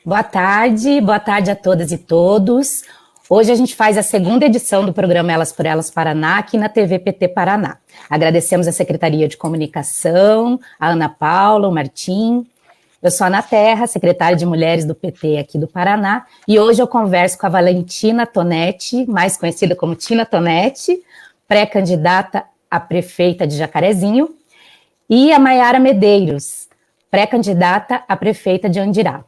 Boa tarde a todas e todos. Hoje a gente faz a segunda edição do programa Elas por Elas Paraná, aqui na TV PT Paraná. Agradecemos a Secretaria de Comunicação, a Ana Paula, o Martim. Eu sou a Ana Terra, secretária de Mulheres do PT aqui do Paraná, e hoje eu converso com a Valentina Tonetti, mais conhecida como Tina Tonetti, pré-candidata a prefeita de Jacarezinho, e a Maiara Medeiros, pré-candidata a prefeita de Andirá.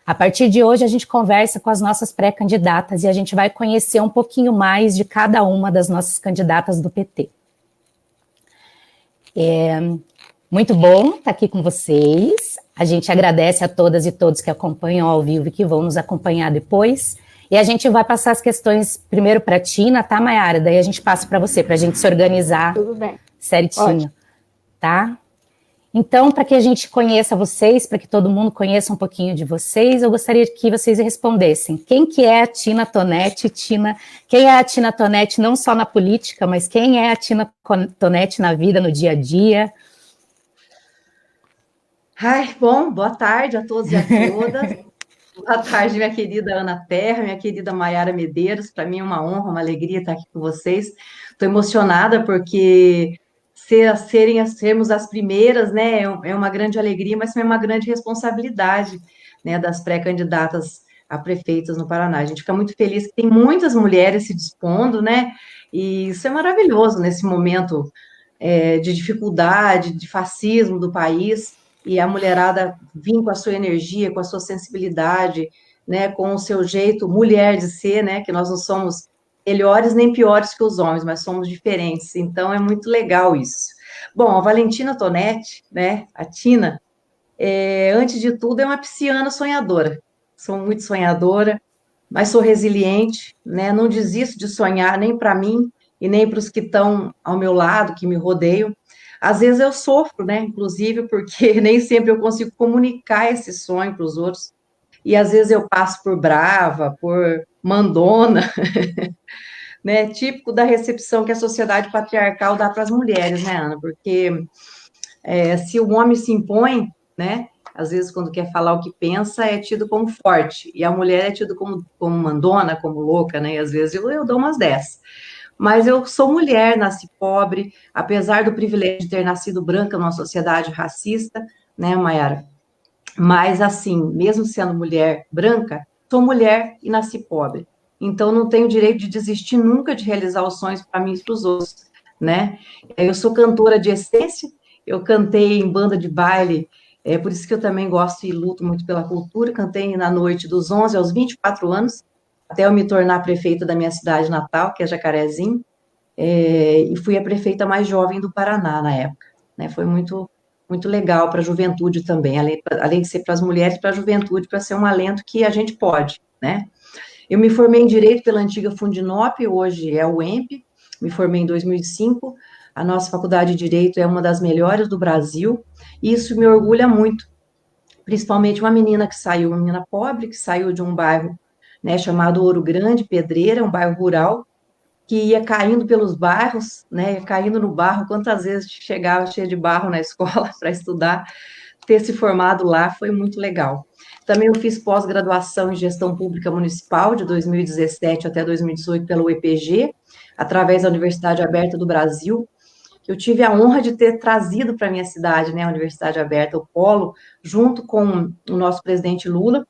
A partir de hoje, a gente conversa com as nossas pré-candidatas e a gente vai conhecer um pouquinho mais de cada uma das nossas candidatas do PT. Muito bom estar aqui com vocês. A gente agradece a todas e todos que acompanham ao vivo e que vão nos acompanhar depois. E a gente vai passar as questões primeiro para a Tina, tá, Maiara? Daí a gente passa para você, para a gente se organizar. Tudo bem. Certinho. Ótimo. Tá? Então, para que a gente conheça vocês, para que todo mundo conheça um pouquinho de vocês, eu gostaria que vocês respondessem. Quem que é a Tina Tonetti? Quem é a Tina Tonetti não só na política, mas quem é a Tina Tonetti na vida, no dia a dia? Bom, boa tarde a todos e a todas. Boa tarde, minha querida Ana Terra, minha querida Maiara Medeiros. Para mim é uma honra, uma alegria estar aqui com vocês. Estou emocionada porque sermos as primeiras, né, é uma grande alegria, mas também é uma grande responsabilidade, né, das pré-candidatas a prefeitas no Paraná. A gente fica muito feliz que tem muitas mulheres se dispondo, né, e isso é maravilhoso nesse momento de dificuldade, de fascismo do país, e a mulherada vir com a sua energia, com a sua sensibilidade, né, com o seu jeito mulher de ser, né, que nós não somos melhores nem piores que os homens, mas somos diferentes, então é muito legal isso. Bom, a Valentina Tonetti, né, a Tina, antes de tudo é uma pisciana sonhadora, sou muito sonhadora, mas sou resiliente, né, não desisto de sonhar nem para mim e nem para os que estão ao meu lado, que me rodeiam. Às vezes eu sofro, né, inclusive, porque nem sempre eu consigo comunicar esse sonho para os outros, e às vezes eu passo por brava, por mandona, né, típico da recepção que a sociedade patriarcal dá para as mulheres, né, Ana? Porque se o homem se impõe, né, às vezes quando quer falar o que pensa, é tido como forte, e a mulher é tido como mandona, como louca, né, e às vezes eu dou umas dessas. Mas eu sou mulher, nasci pobre, apesar do privilégio de ter nascido branca numa sociedade racista, né, Maiara? Mas, assim, mesmo sendo mulher branca, sou mulher e nasci pobre. Então, não tenho direito de desistir nunca de realizar os sonhos para mim e para os outros, né? Eu sou cantora de essência, eu cantei em banda de baile, por isso que eu também gosto e luto muito pela cultura, cantei na noite dos 11 aos 24 anos, até eu me tornar prefeita da minha cidade natal, que é Jacarezinho, e fui a prefeita mais jovem do Paraná na época, né? Foi muito legal para a juventude também, além de ser para as mulheres, para a juventude, para ser um alento que a gente pode, né? Eu me formei em Direito pela antiga Fundinop, hoje é o EMP, me formei em 2005, a nossa faculdade de Direito é uma das melhores do Brasil, e isso me orgulha muito, principalmente uma menina pobre, que saiu de um bairro, né, chamado Ouro Grande, Pedreira, um bairro rural, que ia caindo pelos bairros, né, caindo no barro, quantas vezes chegava cheia de barro na escola para estudar, ter se formado lá foi muito legal. Também eu fiz pós-graduação em Gestão Pública Municipal, de 2017 até 2018, pelo UEPG, através da Universidade Aberta do Brasil, que eu tive a honra de ter trazido para a minha cidade, né, a Universidade Aberta, o Polo, junto com o nosso presidente Lula,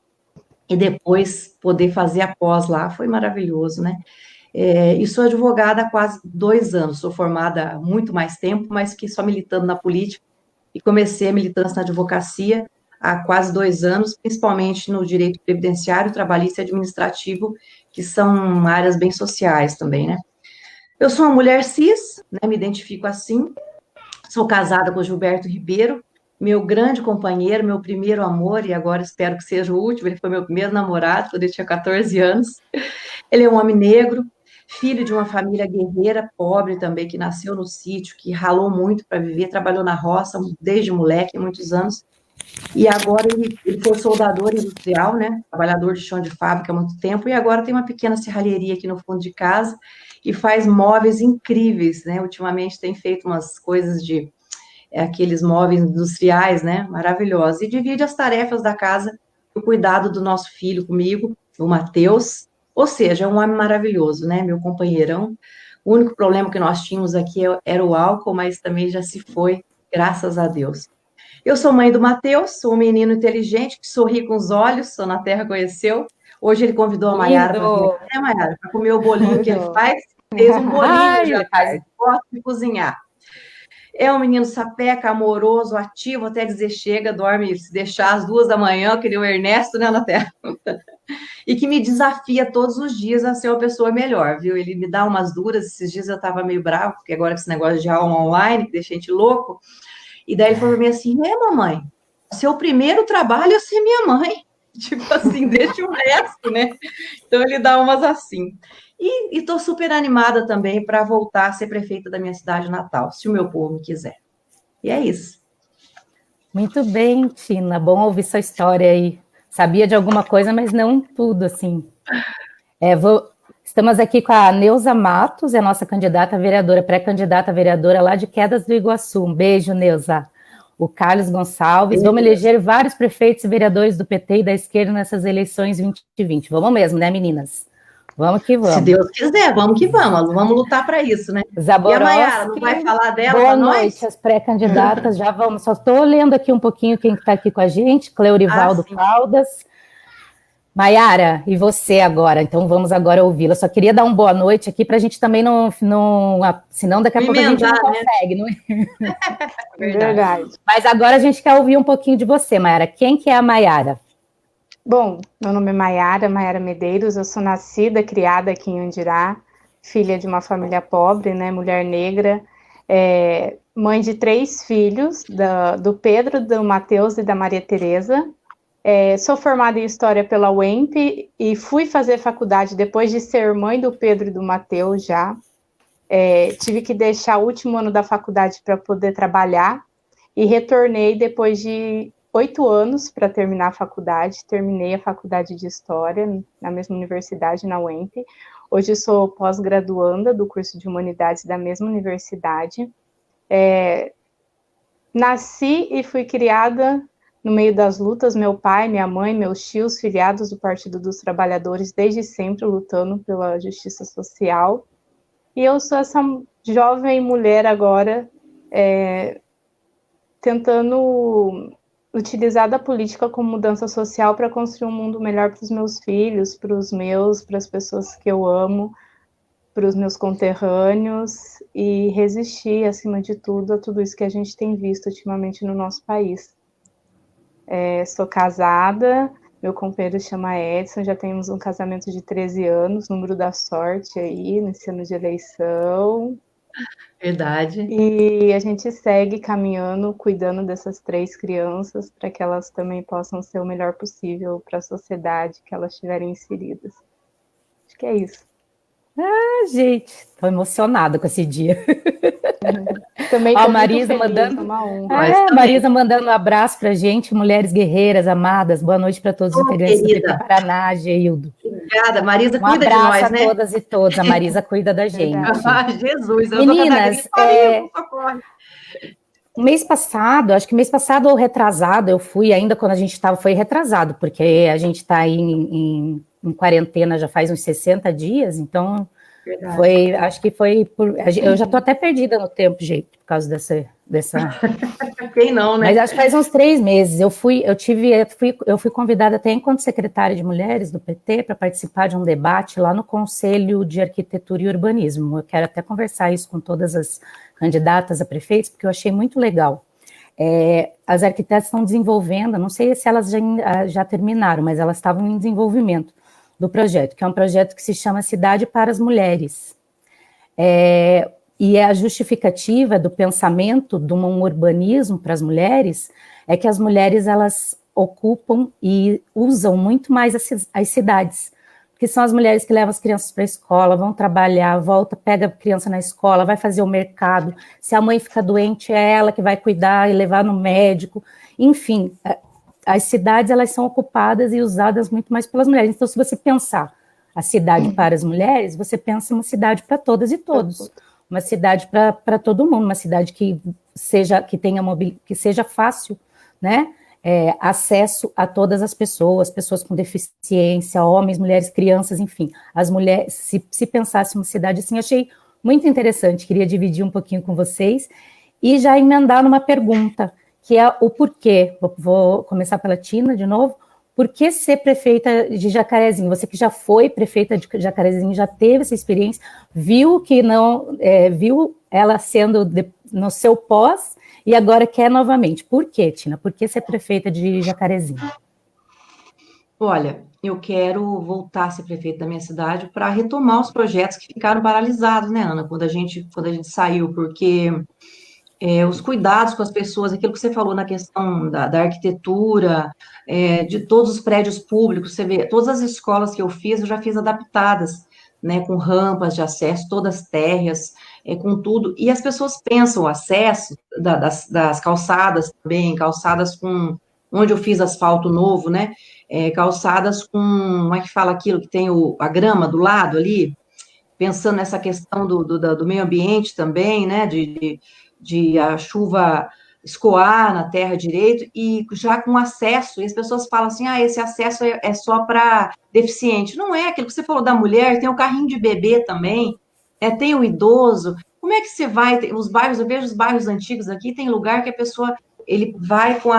e depois poder fazer a pós lá, foi maravilhoso, né? E sou advogada há quase 2 anos, sou formada há muito mais tempo, mas fiquei só militando na política, e comecei a militância na advocacia há quase 2 anos, principalmente no direito previdenciário, trabalhista e administrativo, que são áreas bem sociais também, né? Eu sou uma mulher cis, né, me identifico assim, sou casada com o Gilberto Ribeiro, meu grande companheiro, meu primeiro amor, e agora espero que seja o último, ele foi meu primeiro namorado, quando eu tinha 14 anos. Ele é um homem negro, filho de uma família guerreira, pobre também, que nasceu no sítio, que ralou muito para viver, trabalhou na roça desde moleque, muitos anos, e agora ele foi soldador industrial, né, trabalhador de chão de fábrica há muito tempo, e agora tem uma pequena serralheria aqui no fundo de casa, e faz móveis incríveis, né, ultimamente tem feito umas coisas aqueles móveis industriais, né, maravilhosos, e divide as tarefas da casa o cuidado do nosso filho comigo, o Matheus, ou seja, é um homem maravilhoso, né? Meu companheirão. O único problema que nós tínhamos aqui era o álcool, mas também já se foi, graças a Deus. Eu sou mãe do Matheus, sou um menino inteligente que sorri com os olhos, só na Terra conheceu. Hoje ele convidou a Maiara para vir Lindo! aqui, né, Maiara? Para comer o bolinho que ele Tudo. faz. Fez um bolinho Ai, já, ele faz. gosta de cozinhar. É um menino sapeca, amoroso, ativo, até dizer chega, dorme, se deixar às 2 da manhã, que nem o Ernesto, né, na Terra. E que me desafia todos os dias a ser uma pessoa melhor, viu? Ele me dá umas duras, esses dias eu estava meio bravo, porque agora com esse negócio de aula online, que deixa a gente louco, e daí ele falou para mim assim, mamãe, seu primeiro trabalho é ser minha mãe. Tipo assim, deixa o resto, né? Então ele dá umas assim. E estou super animada também para voltar a ser prefeita da minha cidade natal, se o meu povo me quiser. E é isso. Muito bem, Tina. Bom ouvir sua história aí. Sabia de alguma coisa, mas não tudo, assim. Estamos aqui com a Neuza Matos, é a nossa candidata a vereadora, pré-candidata a vereadora lá de Quedas do Iguaçu. Um beijo, Neuza. O Carlos Gonçalves. Vamos eleger vários prefeitos e vereadores do PT e da esquerda nessas eleições 2020. Vamos mesmo, né, meninas? Vamos que vamos. Se Deus quiser, vamos que vamos. Vamos lutar para isso, né? Zaborowski, e a Maiara, não vai falar dela boa para nós? noite, as pré-candidatas, já vamos. Só estou lendo aqui um pouquinho quem está aqui com a gente, Cleurivaldo Caldas. Maiara, e você agora? Então vamos agora ouvi-la. Só queria dar uma boa noite aqui para a gente também não. Senão daqui a pouco a gente não consegue, não é? Verdade. Mas agora a gente quer ouvir um pouquinho de você, Maiara. Quem que é a Maiara? Bom, meu nome é Maiara Medeiros, eu sou nascida, criada aqui em Andirá, filha de uma família pobre, né, mulher negra, mãe de 3 filhos, do Pedro, do Matheus e da Maria Tereza. Sou formada em História pela UEMP e fui fazer faculdade depois de ser mãe do Pedro e do Matheus já. Tive que deixar o último ano da faculdade para poder trabalhar e retornei depois de 8 anos para terminar a faculdade. Terminei a faculdade de História na mesma universidade, na UEMP. Hoje sou pós-graduanda do curso de Humanidades da mesma universidade. Nasci e fui criada no meio das lutas, meu pai, minha mãe, meus tios, filiados do Partido dos Trabalhadores, desde sempre lutando pela justiça social. E eu sou essa jovem mulher agora, tentando utilizar da política como mudança social para construir um mundo melhor para os meus filhos, para as pessoas que eu amo, para os meus conterrâneos, e resistir, acima de tudo, a tudo isso que a gente tem visto ultimamente no nosso país. Sou casada, meu companheiro chama Edson, já temos um casamento de 13 anos, número da sorte aí, nesse ano de eleição. Verdade. E a gente segue caminhando, cuidando dessas 3 crianças, para que elas também possam ser o melhor possível para a sociedade que elas estiverem inseridas. Acho que é isso. Gente, estou emocionada com esse dia. Também a Marisa mandando uma honra. Marisa mandando um abraço para a gente, mulheres guerreiras, amadas. Boa noite para todos os integrantes do PT Paraná, Geildo. Obrigada, Marisa cuida de nós, né? Um abraço a todas e todos. A Marisa cuida da gente. Jesus, eu meninas, mês passado, acho que mês passado ou retrasado, eu fui ainda quando a gente estava, foi retrasado, porque a gente está em quarentena já faz uns 60 dias, então verdade. Acho que foi eu já estou até perdida no tempo, gente, por causa dessa Quem não, né? Mas acho que faz uns 3 meses, eu fui convidada até enquanto secretária de Mulheres do PT para participar de um debate lá no Conselho de Arquitetura e Urbanismo. Eu quero até conversar isso com todas as candidatas a prefeitos, porque eu achei muito legal. As arquitetas estão desenvolvendo, não sei se elas já terminaram, mas elas estavam em desenvolvimento do projeto, que é um projeto que se chama Cidade para as Mulheres. E a justificativa do pensamento de um urbanismo para as mulheres é que as mulheres, elas ocupam e usam muito mais as cidades, porque são as mulheres que levam as crianças para a escola, vão trabalhar, volta, pega a criança na escola, vai fazer o mercado, se a mãe fica doente, é ela que vai cuidar e levar no médico, enfim, as cidades, elas são ocupadas e usadas muito mais pelas mulheres. Então, se você pensar a cidade para as mulheres, você pensa uma cidade para todas e todos, uma cidade para todo mundo, uma cidade que seja fácil, né, acesso a todas as pessoas, pessoas com deficiência, homens, mulheres, crianças, enfim, as mulheres, se pensasse uma cidade assim, achei muito interessante, queria dividir um pouquinho com vocês, e já emendar numa pergunta, que é o porquê, vou começar pela Tina de novo, por que ser prefeita de Jacarezinho? Você que já foi prefeita de Jacarezinho, já teve essa experiência, viu que não, viu ela sendo no seu pós, e agora quer novamente. Por quê, Tina? Por que ser prefeita de Jacarezinho? Olha, eu quero voltar a ser prefeita da minha cidade para retomar os projetos que ficaram paralisados, né, Ana, quando a gente saiu, porque os cuidados com as pessoas, aquilo que você falou na questão da arquitetura, de todos os prédios públicos, você vê, todas as escolas que eu fiz, eu já fiz adaptadas, né, com rampas de acesso, todas térreas, com tudo, e as pessoas pensam o acesso das calçadas também, calçadas com, onde eu fiz asfalto novo, né, calçadas com, como é que fala aquilo, que tem a grama do lado ali, pensando nessa questão do meio ambiente também, né, de a chuva escoar na terra direito, e já com acesso, e as pessoas falam assim, esse acesso é só para deficiente. Não é, aquilo que você falou da mulher, tem o carrinho de bebê também, tem o idoso. Como é que você vai, os bairros, eu vejo os bairros antigos aqui, tem lugar que a pessoa, ele vai com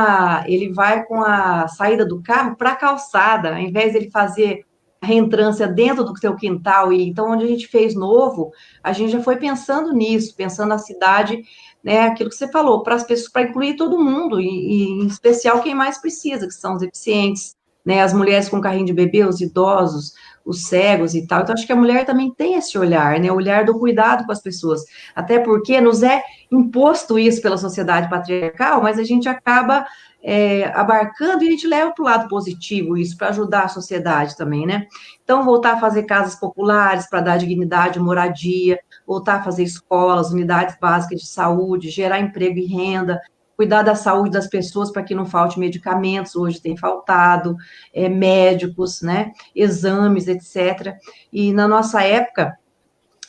a saída do carro para a calçada, ao invés de ele fazer a reentrância dentro do seu quintal, e então onde a gente fez novo, a gente já foi pensando nisso, pensando na cidade, né, aquilo que você falou, para as pessoas, para incluir todo mundo, e em especial quem mais precisa, que são os deficientes, né, as mulheres com carrinho de bebê, os idosos, os cegos e tal. Então, acho que a mulher também tem esse olhar, né, o olhar do cuidado com as pessoas, até porque nos é imposto isso pela sociedade patriarcal, mas a gente acaba abarcando, e a gente leva para o lado positivo isso, para ajudar a sociedade também, né? Então, voltar a fazer casas populares para dar dignidade, moradia, voltar a fazer escolas, unidades básicas de saúde, gerar emprego e renda, cuidar da saúde das pessoas para que não falte medicamentos, hoje tem faltado, médicos, né, exames, etc. E na nossa época,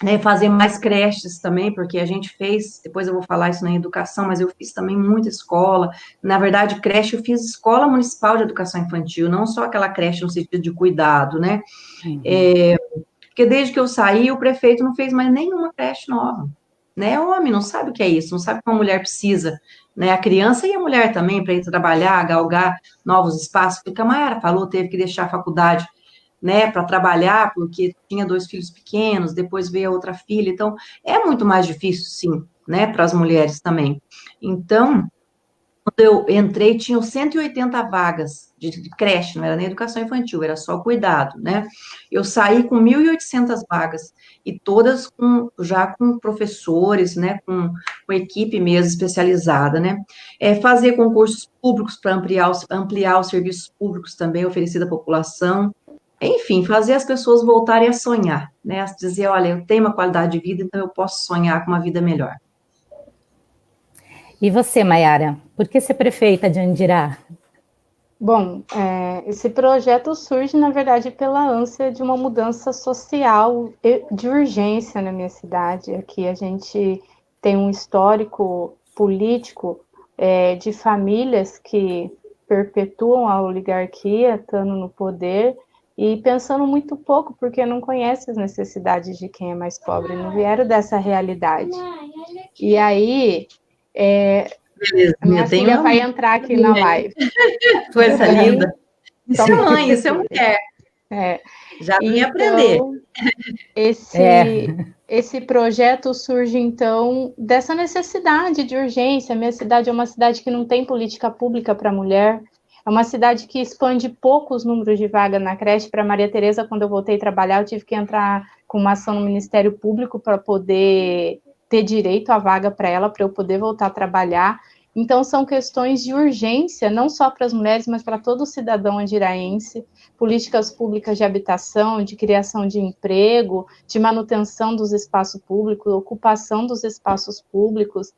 né, fazer mais creches também, porque a gente fez, depois eu vou falar isso na educação, mas eu fiz também muita escola, na verdade, creche, eu fiz escola municipal de educação infantil, não só aquela creche no sentido de cuidado, né, porque desde que eu saí, o prefeito não fez mais nenhuma creche nova, né, homem não sabe o que é isso, não sabe o que uma mulher precisa, né, a criança e a mulher também, para ir trabalhar, galgar novos espaços, porque a Mayara falou, teve que deixar a faculdade, né, para trabalhar, porque tinha 2 filhos pequenos, depois veio a outra filha, então, é muito mais difícil, sim, né, para as mulheres também. Então, quando eu entrei, tinham 180 vagas de creche, não era nem educação infantil, era só cuidado, né? Eu saí com 1.800 vagas, e todas já com professores, né, com equipe mesmo especializada, né? Fazer concursos públicos para ampliar os serviços públicos também oferecidos à população, enfim, fazer as pessoas voltarem a sonhar, né? A dizer, olha, eu tenho uma qualidade de vida, então eu posso sonhar com uma vida melhor. E você, Mayara, por que ser prefeita de Andirá? Bom, esse projeto surge, na verdade, pela ânsia de uma mudança social de urgência na minha cidade. Aqui a gente tem um histórico político de famílias que perpetuam a oligarquia, estando no poder, e pensando muito pouco, porque não conhecem as necessidades de quem é mais pobre, não vieram dessa realidade. E aí, a minha filha vai entrar aqui na live. Coisa linda. Isso é mãe, isso é mulher. Já vim aprender. Esse projeto surge, então, dessa necessidade de urgência. Minha cidade é uma cidade que não tem política pública para mulher, é uma cidade que expande pouco os números de vaga na creche. Para Maria Tereza, quando eu voltei a trabalhar, eu tive que entrar com uma ação no Ministério Público para poder ter direito à vaga para ela, para eu poder voltar a trabalhar. Então, são questões de urgência, não só para as mulheres, mas para todo cidadão andiraense, políticas públicas de habitação, de criação de emprego, de manutenção dos espaços públicos, ocupação dos espaços públicos.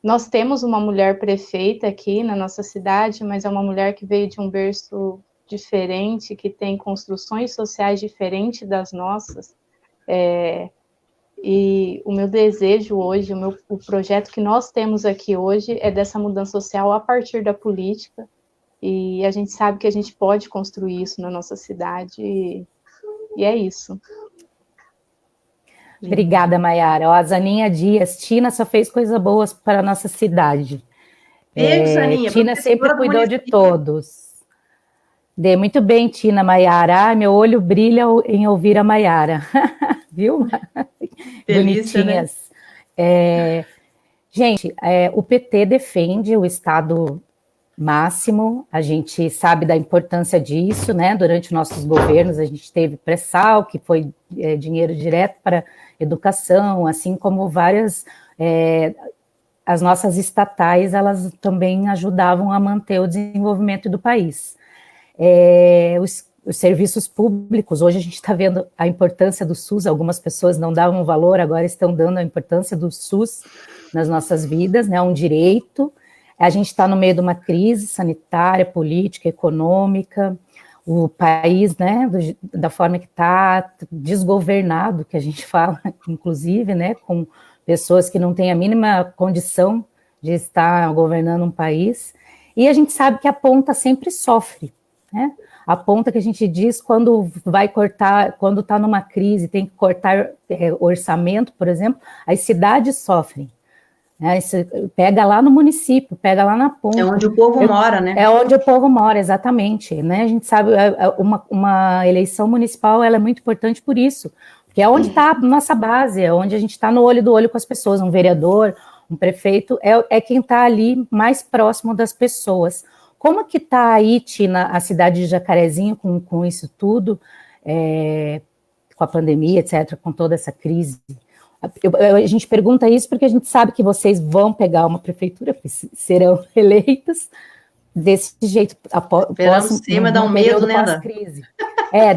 Nós temos uma mulher prefeita aqui na nossa cidade, mas é uma mulher que veio de um berço diferente, que tem construções sociais diferentes das nossas, E o meu desejo hoje, o projeto que nós temos aqui hoje é dessa mudança social a partir da política, e a gente sabe que a gente pode construir isso na nossa cidade, e é isso. Obrigada, Maiara. Ó, a Zaninha Dias, Tina só fez coisas boas para a nossa cidade. Beijo, Zaninha. Tina sempre cuidou de todos. Dê muito bem, Tina, Maiara. Ai, meu olho brilha em ouvir a Maiara. Viu? Delícia, bonitinhas. Né? Gente, o PT defende o Estado máximo, a gente sabe da importância disso, né? Durante nossos governos, a gente teve pré-sal, que foi dinheiro direto para educação, assim como várias... as nossas estatais, elas também ajudavam a manter o desenvolvimento do país. Os serviços públicos, hoje a gente está vendo a importância do SUS, algumas pessoas não davam valor, agora estão dando a importância do SUS nas nossas vidas, né, um direito. A gente está no meio de uma crise sanitária, política, econômica, o país, né, da forma que está, desgovernado, que a gente fala, inclusive, né, com pessoas que não têm a mínima condição de estar governando um país, e a gente sabe que a ponta sempre sofre, né? A ponta que a gente diz quando vai cortar, quando está numa crise, tem que cortar orçamento, por exemplo, as cidades sofrem. Né? Pega lá no município, pega lá na ponta. É onde o povo mora, né? É onde o povo mora, exatamente. Né? A gente sabe, uma eleição municipal ela é muito importante por isso, porque é onde está a nossa base, é onde a gente está no olho do olho com as pessoas, um vereador, um prefeito, é quem está ali mais próximo das pessoas. Como que está aí, Tina, a cidade de Jacarezinho com isso tudo, com a pandemia, etc., com toda essa crise? A gente pergunta isso porque a gente sabe que vocês vão pegar uma prefeitura, serão eleitos desse jeito. Esperamos sim, mas dá um medo, né, pós-crise.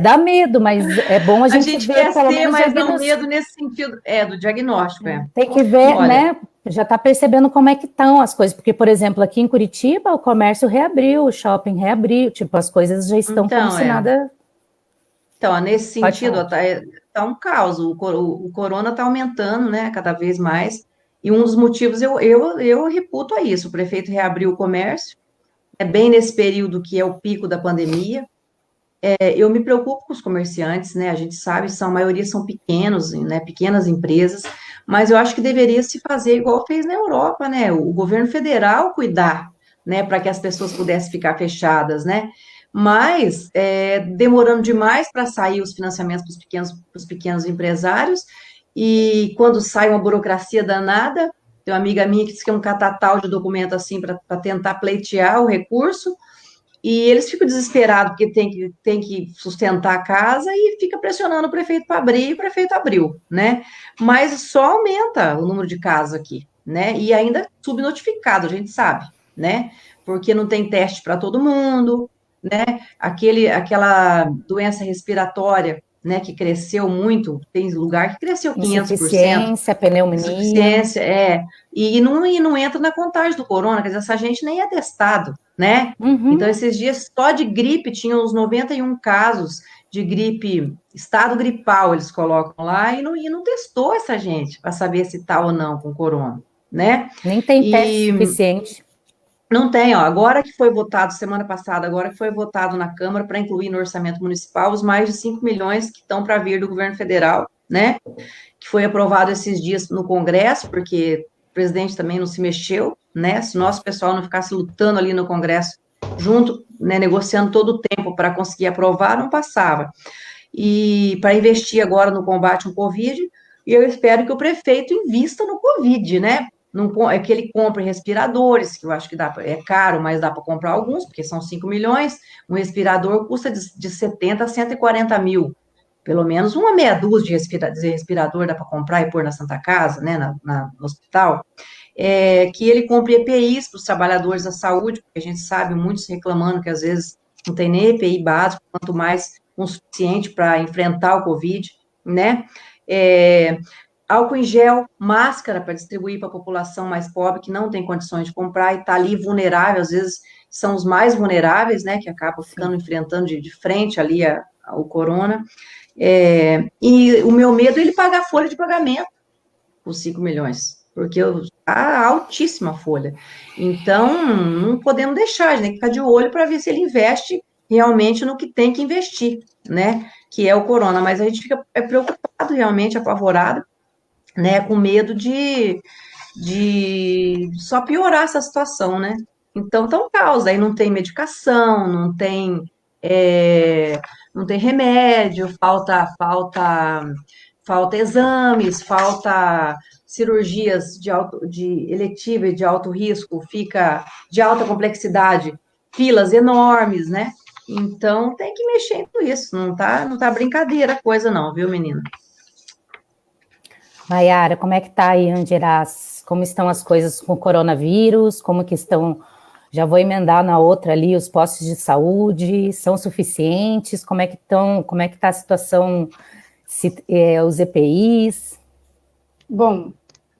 Dá medo, mas é bom a gente ver, quer pelo menos, mas dá um medo nesse sentido, do diagnóstico, Tem que ver, né, já está percebendo como é que estão as coisas, porque, por exemplo, aqui em Curitiba, o comércio reabriu, o shopping reabriu, tipo, as coisas já estão como se nada... Então, nesse sentido, está um caos, o corona está aumentando, né, cada vez mais, e um dos motivos, eu reputo a isso, o prefeito reabriu o comércio, bem nesse período que é o pico da pandemia. Eu me preocupo com os comerciantes, né, a gente sabe, a maioria são pequenos, né, pequenas empresas, mas eu acho que deveria se fazer igual fez na Europa, né, o governo federal cuidar, né, para que as pessoas pudessem ficar fechadas, né, mas demorando demais para sair os financiamentos para os pequenos empresários, e quando sai uma burocracia danada, tem uma amiga minha que disse que é um catatal de documento assim para tentar pleitear o recurso, e eles ficam desesperados porque tem que sustentar a casa e fica pressionando o prefeito para abrir, e o prefeito abriu, né? Mas só aumenta o número de casos aqui, né? E ainda subnotificado, a gente sabe, né? Porque não tem teste para todo mundo, né? Aquela doença respiratória, né, que cresceu muito, tem lugar que cresceu 500%. Insuficiência, pneumonia. Insuficiência, e não entra na contagem do corona, quer dizer, essa gente nem é testado, né? Uhum. Então, esses dias, só de gripe, tinham uns 91 casos de gripe, estado gripal, eles colocam lá, e não testou essa gente, para saber se tá ou não com corona, né? Nem tem teste suficiente. Não tem, ó, agora que foi votado, semana passada, agora que foi votado na Câmara para incluir no orçamento municipal os mais de 5 milhões que estão para vir do governo federal, né, que foi aprovado esses dias no Congresso, porque o presidente também não se mexeu, né, se nosso pessoal não ficasse lutando ali no Congresso, junto, né, negociando todo o tempo para conseguir aprovar, não passava. E para investir agora no combate ao Covid, e eu espero que o prefeito invista no Covid, né, é que ele compre respiradores, que eu acho que é caro, mas dá para comprar alguns, porque são 5 milhões. Um respirador custa de 70 a 140 mil. Pelo menos uma meia dúzia de respirador dá para comprar e pôr na Santa Casa, né, no hospital. Que ele compre EPIs para os trabalhadores da saúde, porque a gente sabe, muitos reclamando que às vezes não tem nem EPI básico, quanto mais um suficiente para enfrentar o Covid, né? Álcool em gel, máscara para distribuir para a população mais pobre, que não tem condições de comprar e está ali vulnerável, às vezes são os mais vulneráveis, né, que acabam ficando enfrentando de frente ali o corona. E o meu medo é ele pagar folha de pagamento, os 5 milhões, porque a altíssima folha. Então, não podemos deixar, a gente tem que ficar de olho para ver se ele investe realmente no que tem que investir, né? Que é o corona, mas a gente fica preocupado, realmente, apavorado, né? Com medo de só piorar essa situação, né? Então, tá um caos, aí não tem medicação, é, não tem remédio, falta exames, falta cirurgias de eletiva e de alto risco, fica de alta complexidade, filas enormes, né? Então tem que mexer em tudo isso, não tá brincadeira a coisa não, viu, menina? Maiara, como é que está aí em Andirás? Como estão as coisas com o coronavírus? Como que estão? Já vou emendar na outra ali, os postos de saúde, são suficientes? Como é que estão? Como é que está a situação, os EPIs? Bom,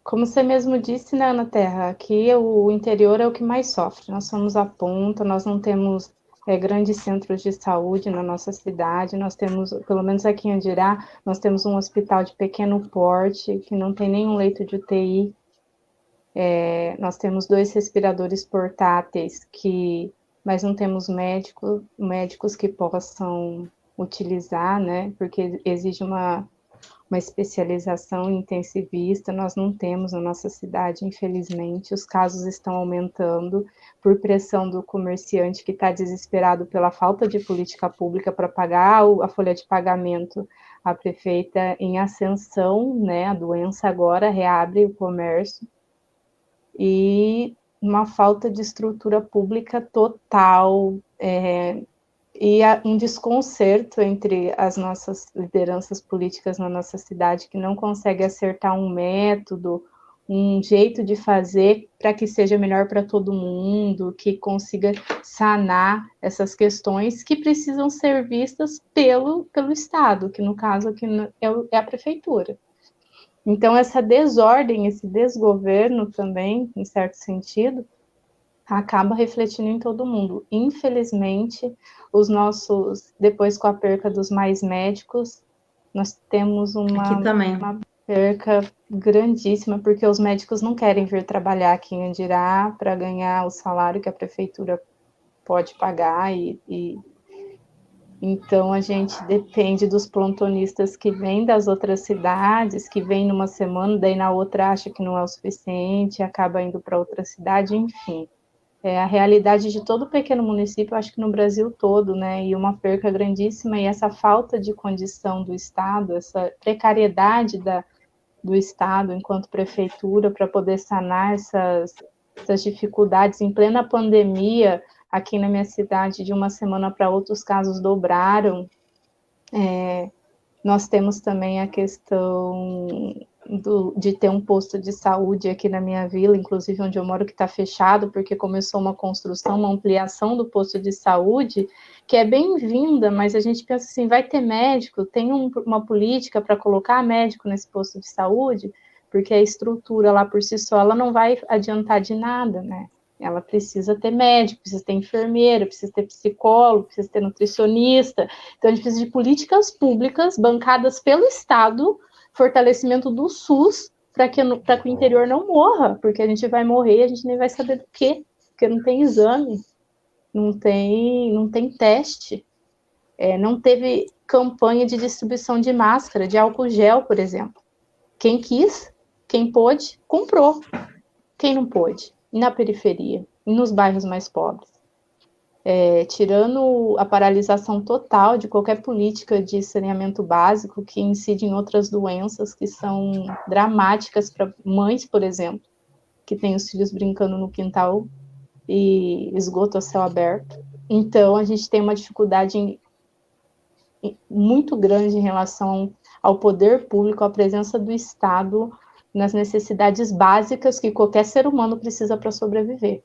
como você mesmo disse, né, Ana Terra, aqui o interior é o que mais sofre. Nós somos a ponta, nós não temos grandes centros de saúde na nossa cidade, nós temos, pelo menos aqui em Andirá, nós temos um hospital de pequeno porte, que não tem nenhum leito de UTI, nós temos 2 respiradores portáteis, mas não temos médicos que possam utilizar, né, porque exige uma especialização intensivista, nós não temos na nossa cidade, infelizmente, os casos estão aumentando por pressão do comerciante que está desesperado pela falta de política pública para pagar a folha de pagamento. A prefeita em ascensão, né, a doença agora reabre o comércio, e uma falta de estrutura pública total, e um desconcerto entre as nossas lideranças políticas na nossa cidade, que não consegue acertar um método, um jeito de fazer para que seja melhor para todo mundo, que consiga sanar essas questões que precisam ser vistas pelo Estado, que no caso aqui é a prefeitura. Então, essa desordem, esse desgoverno também, em certo sentido, acaba refletindo em todo mundo. Infelizmente, depois com a perca dos mais médicos, nós temos Aqui também. uma perca grandíssima, porque os médicos não querem vir trabalhar aqui em Andirá para ganhar o salário que a prefeitura pode pagar, então a gente depende dos plantonistas que vêm das outras cidades, que vêm numa semana, daí na outra acha que não é o suficiente, acaba indo para outra cidade, enfim. É a realidade de todo pequeno município, acho que no Brasil todo, né, e uma perca grandíssima, e essa falta de condição do Estado, essa precariedade do Estado enquanto prefeitura para poder sanar essas dificuldades em plena pandemia. Aqui na minha cidade, de uma semana para outra, os casos dobraram. Nós temos também a questão de ter um posto de saúde aqui na minha vila, inclusive onde eu moro, que está fechado, porque começou uma construção, uma ampliação do posto de saúde, que é bem-vinda, mas a gente pensa assim, vai ter médico, tem uma política para colocar médico nesse posto de saúde, porque a estrutura lá por si só, ela não vai adiantar de nada, né? Ela precisa ter médico, precisa ter enfermeira, precisa ter psicólogo, precisa ter nutricionista. Então, a gente precisa de políticas públicas bancadas pelo Estado, fortalecimento do SUS, para que o interior não morra, porque a gente vai morrer e a gente nem vai saber do quê, porque não tem exame, não tem teste, não teve campanha de distribuição de máscara, de álcool gel, por exemplo. Quem quis, quem pôde, comprou. Quem não pôde? Na periferia, nos bairros mais pobres. Tirando a paralisação total de qualquer política de saneamento básico que incide em outras doenças que são dramáticas para mães, por exemplo, que têm os filhos brincando no quintal e esgoto a céu aberto. Então, a gente tem uma dificuldade muito grande em relação ao poder público, à presença do Estado nas necessidades básicas que qualquer ser humano precisa para sobreviver.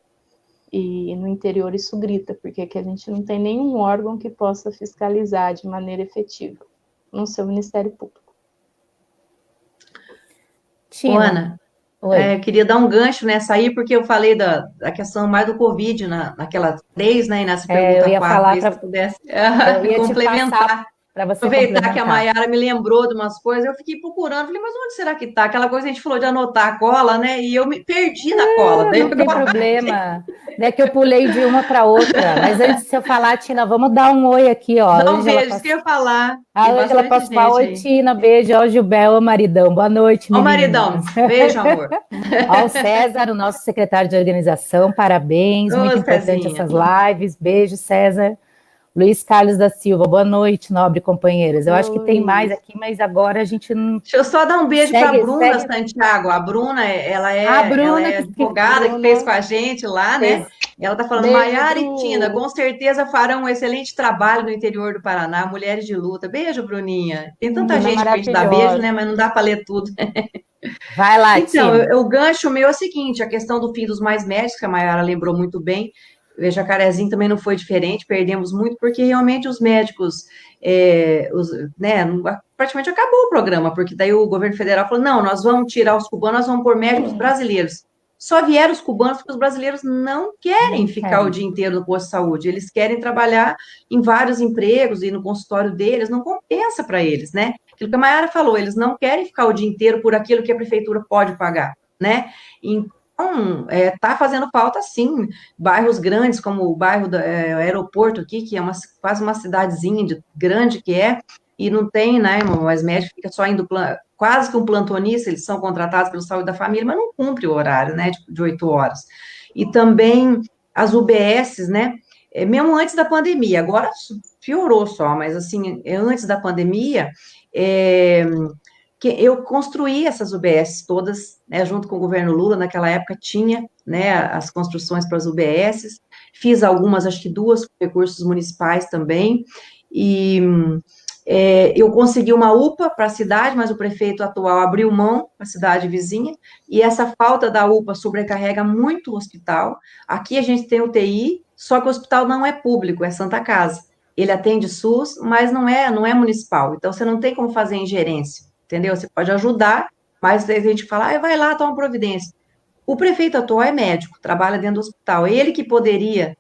E no interior isso grita, porque aqui a gente não tem nenhum órgão que possa fiscalizar de maneira efetiva, não ser o Ministério Público. Ana, eu queria dar um gancho nessa aí, porque eu falei da questão mais do Covid naquela 3, né, e nessa pergunta 4, se pudesse eu ia complementar. para você Aproveitar que a complementar. Mayara me lembrou de umas coisas, eu fiquei procurando, falei, mas onde será que tá? Aquela coisa que a gente falou de anotar a cola, né? E eu me perdi na cola. Ah, Daí não tem agora, problema. É que eu pulei de uma para outra. Mas antes de eu falar, Tina, vamos dar um oi aqui, ó. dá um beijo, isso que eu ia falar. A Tem Ângela bastante Pascoal, gente oi, aí. Tina, beijo. Ó, Gilbel, ô maridão. Boa noite, Ó, meninas. maridão, beijo, amor. Ó, o César, o nosso secretário de organização, parabéns. Muito Ô, importante Cezinha. essas lives. Beijo, César. Luiz Carlos da Silva, boa noite, nobre companheiras. Eu acho que tem mais Luiz. aqui, mas agora a gente não Deixa eu só dar um beijo para a segue, Bruna segue. Santiago. A Bruna, A ela Bruna, é advogada que fez com Bruna a gente lá, né? fez. Ela está falando, Beijo, Maiara e Tina, Bru. com certeza farão um excelente trabalho no interior do Paraná, mulheres de luta. Beijo, Bruninha. Tem tanta Bruna gente para a gente dar beijo, né? maravilhosa. Mas não dá para ler tudo. Vai lá, Então, Tina. o gancho meu é o seguinte, a questão do fim dos mais médicos, que a Mayara lembrou muito bem, o Jacarezinho também não foi diferente, perdemos muito, porque realmente os médicos, né, praticamente acabou o programa, porque daí o governo federal falou, não, nós vamos tirar os cubanos, nós vamos pôr médicos brasileiros. Só vieram os cubanos porque os brasileiros não querem Não ficar o querem. dia inteiro no posto de saúde, eles querem trabalhar em vários empregos e no consultório deles, não compensa para eles, né? Aquilo que a Mayara falou, eles não querem ficar o dia inteiro por aquilo que a prefeitura pode pagar, né? Então, tá fazendo falta, sim, bairros grandes, como o bairro do aeroporto aqui, que é quase uma cidadezinha grande que é, e não tem, né, mas médico fica só indo, quase que um plantonista, eles são contratados pelo Saúde da Família, mas não cumpre o horário, né, de 8 horas. E também as UBSs, né, mesmo antes da pandemia, agora piorou só, mas assim, antes da pandemia, é, que eu construí essas UBS todas, né, junto com o governo Lula, naquela época tinha, né, as construções para as UBS, fiz algumas, acho que duas, com recursos municipais também, e eu consegui uma UPA para a cidade, mas o prefeito atual abriu mão para a cidade vizinha, e essa falta da UPA sobrecarrega muito o hospital. Aqui a gente tem UTI, só que o hospital não é público, é Santa Casa. Ele atende SUS, mas não é municipal, então você não tem como fazer ingerência, entendeu? Você pode ajudar, mas a gente fala, vai lá, toma providência. O prefeito atual é médico, trabalha dentro do hospital. Ele que poderia,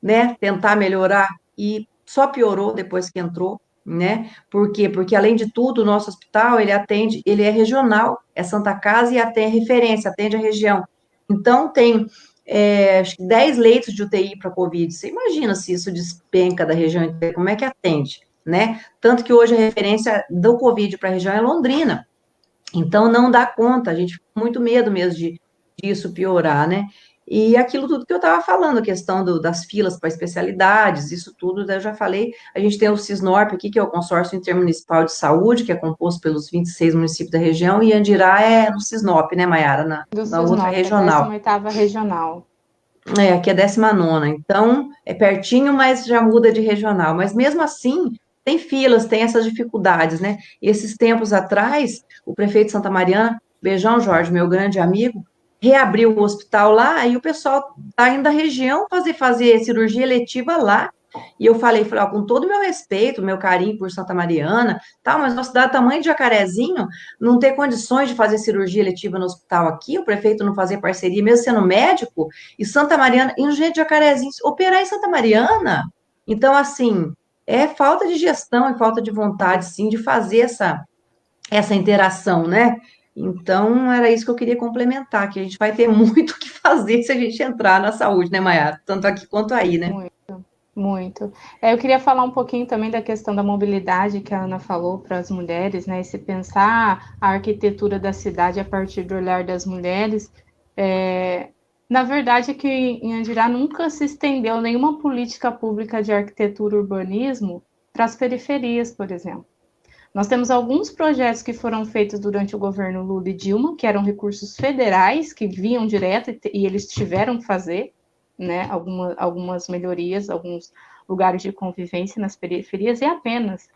né, tentar melhorar e só piorou depois que entrou, né? Por quê? Porque além de tudo, o nosso hospital, ele é regional, é Santa Casa e tem referência, atende a região. Então tem acho que 10 leitos de UTI para Covid. Você imagina se isso despenca da região inteira, como é que atende, né? Tanto que hoje a referência do Covid para a região é Londrina. Então, não dá conta, a gente fica com muito medo mesmo disso piorar, né? E aquilo tudo que eu estava falando, a questão das filas para especialidades, isso tudo, eu já falei, a gente tem o Cisnorp aqui, que é o Consórcio Intermunicipal de Saúde, que é composto pelos 26 municípios da região, e Andirá é no Cisnop, né, Mayara, Do na outra Cisnop, a regional. 18ª regional. Aqui é 19ª, então é pertinho, mas já muda de regional. Mas mesmo assim, tem filas, tem essas dificuldades, né? Esses tempos atrás, o prefeito de Santa Mariana, Beijão Jorge, meu grande amigo, reabriu o hospital lá e o pessoal tá indo da região fazer cirurgia eletiva lá. E eu falei, ó, com todo o meu respeito, meu carinho por Santa Mariana, tal, mas nossa cidade tamanho de Jacarezinho, não ter condições de fazer cirurgia eletiva no hospital aqui, o prefeito não fazer parceria, mesmo sendo médico, e Santa Mariana, e o gente de Jacarezinho, operar em Santa Mariana. Então, assim, é falta de gestão e falta de vontade, sim, de fazer essa interação, né? Então, era isso que eu queria complementar, que a gente vai ter muito o que fazer se a gente entrar na saúde, né, Mayara? Tanto aqui quanto aí, né? Muito, muito. Eu queria falar um pouquinho também da questão da mobilidade que a Ana falou para as mulheres, né? E se pensar a arquitetura da cidade a partir do olhar das mulheres, na verdade é que em Andirá nunca se estendeu nenhuma política pública de arquitetura e urbanismo para as periferias, por exemplo. Nós temos alguns projetos que foram feitos durante o governo Lula e Dilma, que eram recursos federais, que vinham direto e eles tiveram que fazer, né, algumas melhorias, alguns lugares de convivência nas periferias, e apenas.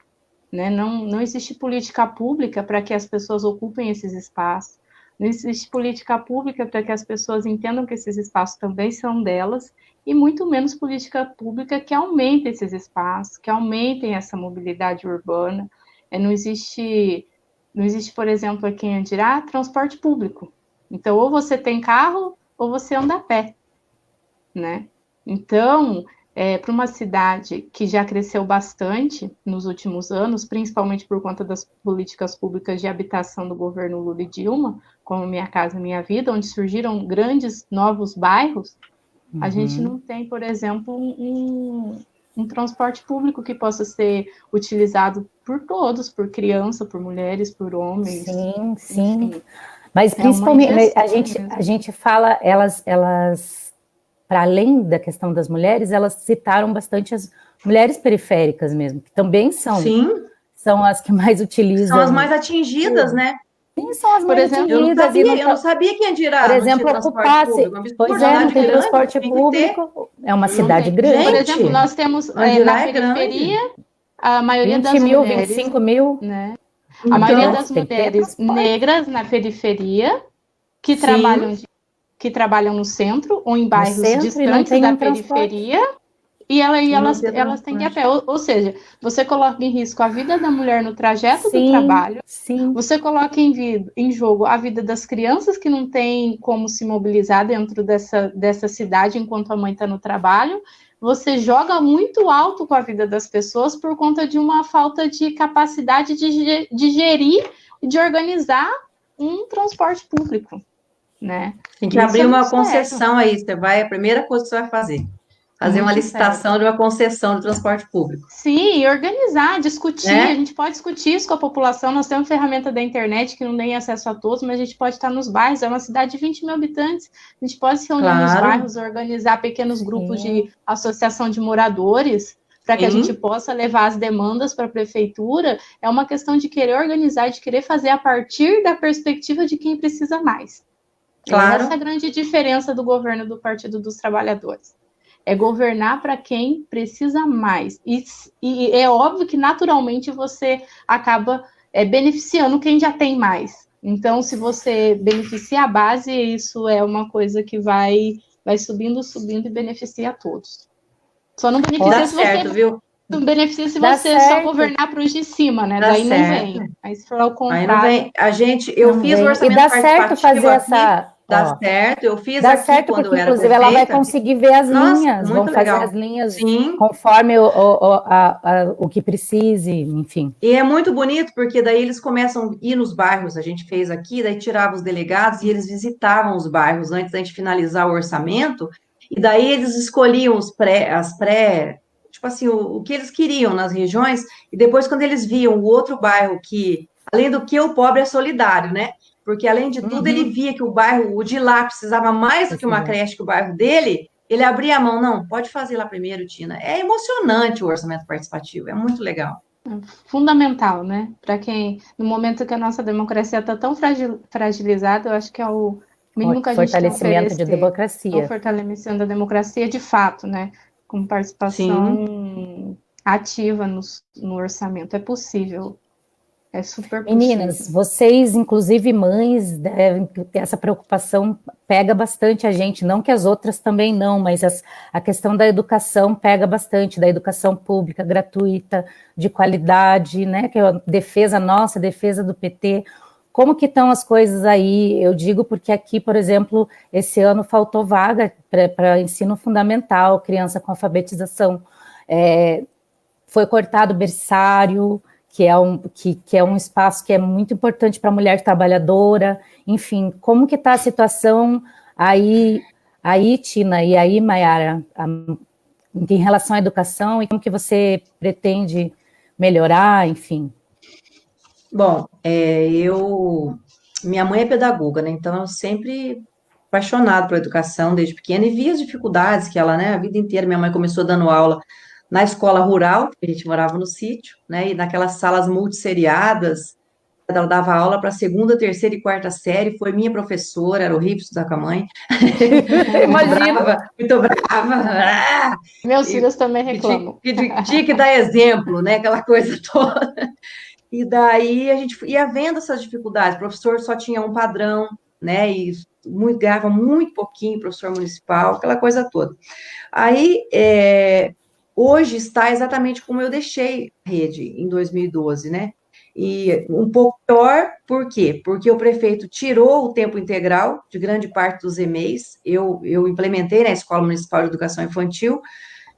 Né, não existe política pública para que as pessoas ocupem esses espaços, não existe política pública para que as pessoas entendam que esses espaços também são delas, e muito menos política pública que aumente esses espaços, que aumentem essa mobilidade urbana. Não existe, por exemplo, aqui em Andirá, transporte público. Então, ou você tem carro, ou você anda a pé, né? Então, para uma cidade que já cresceu bastante nos últimos anos, principalmente por conta das políticas públicas de habitação do governo Lula e Dilma, como Minha Casa Minha Vida, onde surgiram grandes novos bairros, a gente não tem, por exemplo, um transporte público que possa ser utilizado por todos, por criança, por mulheres, por homens. Sim, sim. Enfim, Mas principalmente a mesmo. gente fala, elas para além da questão das mulheres, elas citaram bastante as mulheres periféricas mesmo, que também são as que mais utilizam. São as mais atingidas, né? Sim, são as mais atingidas. Eu não sabia que Andirá por exemplo, não tinha transporte público. Pois é, não tem transporte público. É uma cidade grande. Por exemplo, nós temos na periferia a maioria das mulheres, 25 mil, né? A maioria das mulheres negras na periferia que trabalham no centro ou em bairros distantes da periferia e elas têm que ir a pé. Ou seja, você coloca em risco a vida da mulher no trajeto do trabalho, você coloca em jogo a vida das crianças que não têm como se mobilizar dentro dessa cidade enquanto a mãe está no trabalho, você joga muito alto com a vida das pessoas por conta de uma falta de capacidade de gerir e de organizar um transporte público. Né? Tem que abrir uma concessão aí, a primeira coisa que você vai fazer uma licitação de uma concessão de transporte público. Sim, organizar, discutir, a gente pode discutir isso com a população, nós temos ferramenta da internet que não tem acesso a todos, mas a gente pode estar nos bairros, é uma cidade de 20 mil habitantes, a gente pode se reunir nos bairros, organizar pequenos grupos de associação de moradores, para que a gente possa levar as demandas para a prefeitura, é uma questão de querer organizar, de querer fazer a partir da perspectiva de quem precisa mais. Essa é a grande diferença do governo do Partido dos Trabalhadores. É governar para quem precisa mais. E é óbvio que, naturalmente, você acaba beneficiando quem já tem mais. Então, se você beneficia a base, isso é uma coisa que vai subindo e beneficia a todos. Só não beneficia se você... viu? Não beneficia se você só governar para os de cima, né? Daí não vem. Aí se for ao contrário... Aí não vem. Eu fiz o orçamento participativo. E dá certo fazer essa... Dá certo, eu fiz dá certo porque, inclusive, ela vai conseguir ver as linhas, vão fazer as linhas conforme o que precise, enfim. E é muito bonito, porque daí eles começam a ir nos bairros, a gente fez aqui, daí tirava os delegados e eles visitavam os bairros antes da gente finalizar o orçamento, e daí eles escolhiam tipo assim, o que eles queriam nas regiões, e depois quando eles viam o outro bairro que, além do que o pobre é solidário, né? Porque, além de tudo, ele via que o de lá precisava mais do que uma creche que o bairro dele, ele abria a mão, não, pode fazer lá primeiro, Tina. É emocionante o orçamento participativo, é muito legal. Fundamental, né? Para quem, no momento que a nossa democracia está tão fragilizada, eu acho que é o mínimo que a gente tem que oferecer. Fortalecimento de democracia. O fortalecimento da democracia de fato, né? Com participação ativa no orçamento. É possível. É super possível. Meninas, vocês, inclusive mães, devem ter essa preocupação, pega bastante a gente, não que as outras também não, mas a questão da educação pega bastante, da educação pública, gratuita, de qualidade, né, que é a defesa nossa, a defesa do PT. Como que estão as coisas aí? Eu digo porque aqui, por exemplo, esse ano faltou vaga para ensino fundamental, criança com alfabetização, foi cortado o berçário, que é um espaço que é muito importante para a mulher trabalhadora, enfim, como que está a situação aí, Tina, e aí, Maiara, em relação à educação, e como que você pretende melhorar, enfim? Bom, minha mãe é pedagoga, né, então eu sempre apaixonada por educação desde pequena, e vi as dificuldades que ela, né, a vida inteira, minha mãe começou dando aula na escola rural, a gente morava no sítio, né, e naquelas salas multisseriadas, ela dava aula para segunda, terceira e quarta série, foi minha professora, era horrível estudar com a mãe. Imagina. Muito brava. Meus filhos também reclamam. Tinha que dar exemplo, né, aquela coisa toda. E daí a gente ia vendo essas dificuldades, o professor só tinha um padrão, né, e ganhava muito pouquinho, professor municipal, aquela coisa toda. Aí, hoje está exatamente como eu deixei a rede em 2012, né? E um pouco pior, por quê? Porque o prefeito tirou o tempo integral de grande parte dos EMEIs, eu implementei na Escola Municipal de Educação Infantil,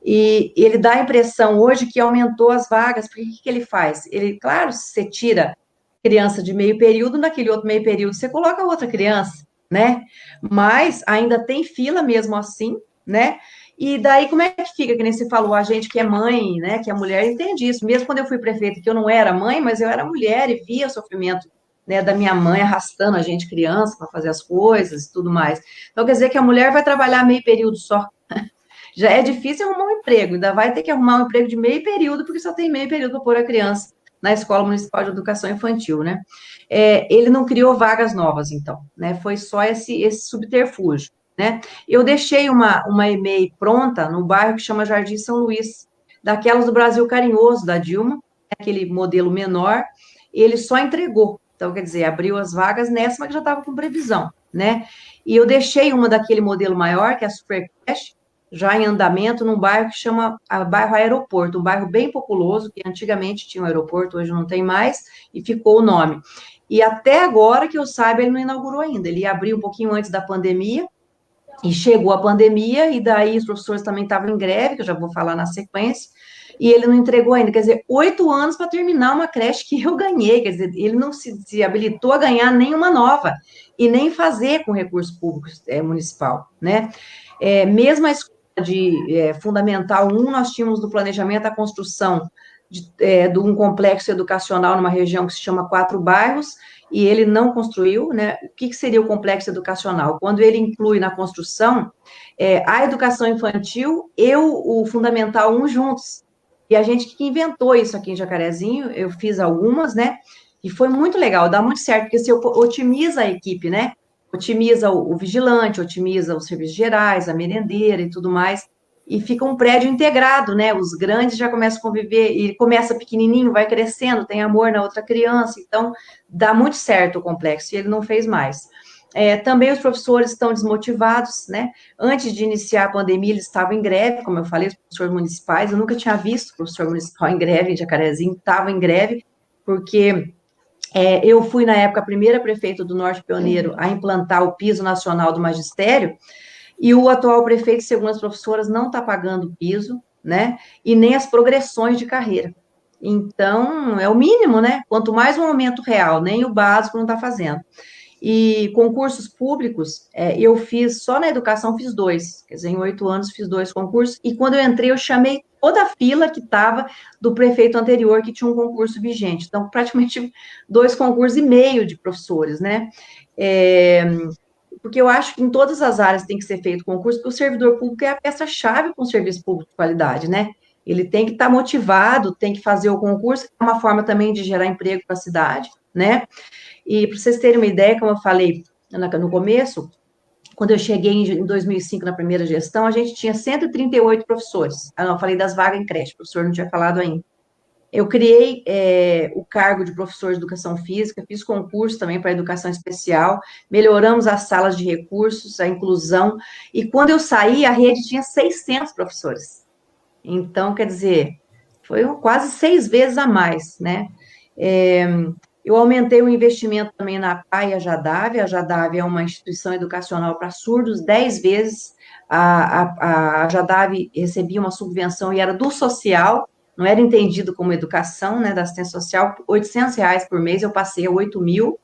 E ele dá a impressão hoje que aumentou as vagas, porque o que ele faz? Ele, claro, você tira criança de meio período, naquele outro meio período você coloca outra criança, né? Mas ainda tem fila mesmo assim, né? E daí, como é que fica? Que nem você falou, a gente que é mãe, né, que é mulher, entende isso. Mesmo quando eu fui prefeita, que eu não era mãe, mas eu era mulher e via o sofrimento, né, da minha mãe arrastando a gente criança para fazer as coisas e tudo mais. Então, quer dizer que a mulher vai trabalhar meio período só. Já é difícil arrumar um emprego, ainda vai ter que arrumar um emprego de meio período, porque só tem meio período para pôr a criança na Escola Municipal de Educação Infantil, né? Ele não criou vagas novas, então, né? Foi só esse subterfúgio, né? Eu deixei uma EMEI pronta no bairro que chama Jardim São Luís, daquelas do Brasil Carinhoso, da Dilma, aquele modelo menor, ele só entregou. Então, quer dizer, abriu as vagas nessa, mas já estava com previsão, né? E eu deixei uma daquele modelo maior, que é a Supercreche, já em andamento, num bairro que chama bairro Aeroporto, um bairro bem populoso, que antigamente tinha um aeroporto, hoje não tem mais, e ficou o nome. E até agora, que eu saiba, ele não inaugurou ainda. Ele abriu um pouquinho antes da pandemia, e chegou a pandemia, e daí os professores também estavam em greve, que eu já vou falar na sequência, e ele não entregou ainda. Quer dizer, 8 anos para terminar uma creche que eu ganhei. Quer dizer, ele não se habilitou a ganhar nenhuma nova, e nem fazer com recurso público municipal, né? Mesmo a escola de Fundamental 1, nós tínhamos no planejamento a construção de um complexo educacional numa região que se chama Quatro Bairros, e ele não construiu, né? O que seria o complexo educacional? Quando ele inclui na construção a educação infantil e o Fundamental 1 juntos. E a gente que inventou isso aqui em Jacarezinho, eu fiz algumas, né? E foi muito legal, dá muito certo, porque você otimiza a equipe, né? Otimiza o vigilante, otimiza os serviços gerais, a merendeira e tudo mais, e fica um prédio integrado, né? Os grandes já começam a conviver, e começa pequenininho, vai crescendo, tem amor na outra criança, então dá muito certo o complexo, e ele não fez mais. Também os professores estão desmotivados, né? Antes de iniciar a pandemia, eles estavam em greve, como eu falei, os professores municipais, eu nunca tinha visto professor municipal em greve, em Jacarezinho, estava em greve, porque eu fui, na época, a primeira prefeita do Norte Pioneiro a implantar o piso nacional do magistério, e o atual prefeito, segundo as professoras, não está pagando o piso, né? E nem as progressões de carreira. Então, é o mínimo, né? Quanto mais um aumento real, nem o básico não está fazendo. E concursos públicos, eu fiz, só na educação fiz 2, quer dizer, em 8 anos fiz 2 concursos, e quando eu entrei, eu chamei toda a fila que estava do prefeito anterior, que tinha um concurso vigente, então, praticamente 2 concursos e meio de professores, né? Porque eu acho que em todas as áreas tem que ser feito concurso, porque o servidor público é a peça-chave para um serviço público de qualidade, né? Ele tem que estar motivado, tem que fazer o concurso, é uma forma também de gerar emprego para a cidade, né? E para vocês terem uma ideia, como eu falei no começo, quando eu cheguei em 2005 na primeira gestão, a gente tinha 138 professores. Ah, não, eu falei das vagas em creche, o professor não tinha falado ainda. Eu criei o cargo de professor de educação física, fiz concurso também para educação especial, melhoramos as salas de recursos, a inclusão, e quando eu saí, a rede tinha 600 professores. Então, quer dizer, foi quase 6 vezes a mais, né? Eu aumentei o investimento também na PAI e a Jadave. A Jadave é uma instituição educacional para surdos, 10 vezes. A Jadave recebia uma subvenção e era do social, não era entendido como educação, né, da assistência social, R$ 800 por mês, eu passei a 8.000,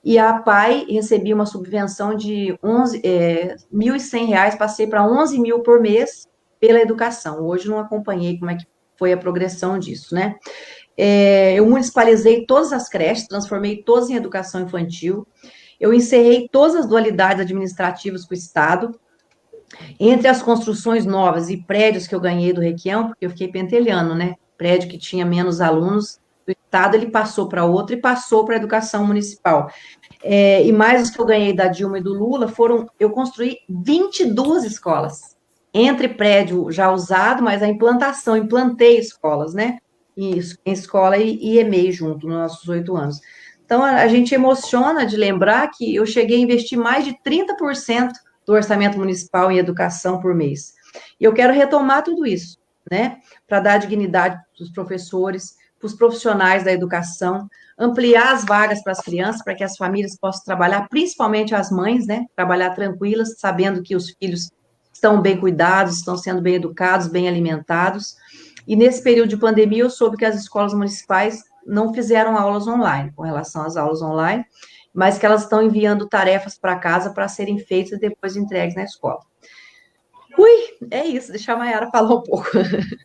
e a PAI recebia uma subvenção de R$ 1.100, passei para 11.000 por mês pela educação. Hoje não acompanhei como é que foi a progressão disso, né? Eu municipalizei todas as creches, transformei todas em educação infantil, eu encerrei todas as dualidades administrativas com o Estado. Entre as construções novas e prédios que eu ganhei do Requião, porque eu fiquei pentelhando, né? Prédio que tinha menos alunos do Estado, ele passou para outro e passou para a educação municipal. E mais os que eu ganhei da Dilma e do Lula eu construí 22 escolas. Entre prédio já usado, mas a implantação, implantei escolas, né? Isso, em escola e EMEI junto, nos nossos 8 anos. Então, a gente emociona de lembrar que eu cheguei a investir mais de 30% do orçamento municipal em educação por mês. E eu quero retomar tudo isso, né? Para dar dignidade para os professores, para os profissionais da educação, ampliar as vagas para as crianças, para que as famílias possam trabalhar, principalmente as mães, né? Trabalhar tranquilas, sabendo que os filhos estão bem cuidados, estão sendo bem educados, bem alimentados. E nesse período de pandemia, eu soube que as escolas municipais não fizeram aulas online, com relação às aulas online, mas que elas estão enviando tarefas para casa para serem feitas e depois entregues na escola. É isso, deixa a Mayara falar um pouco.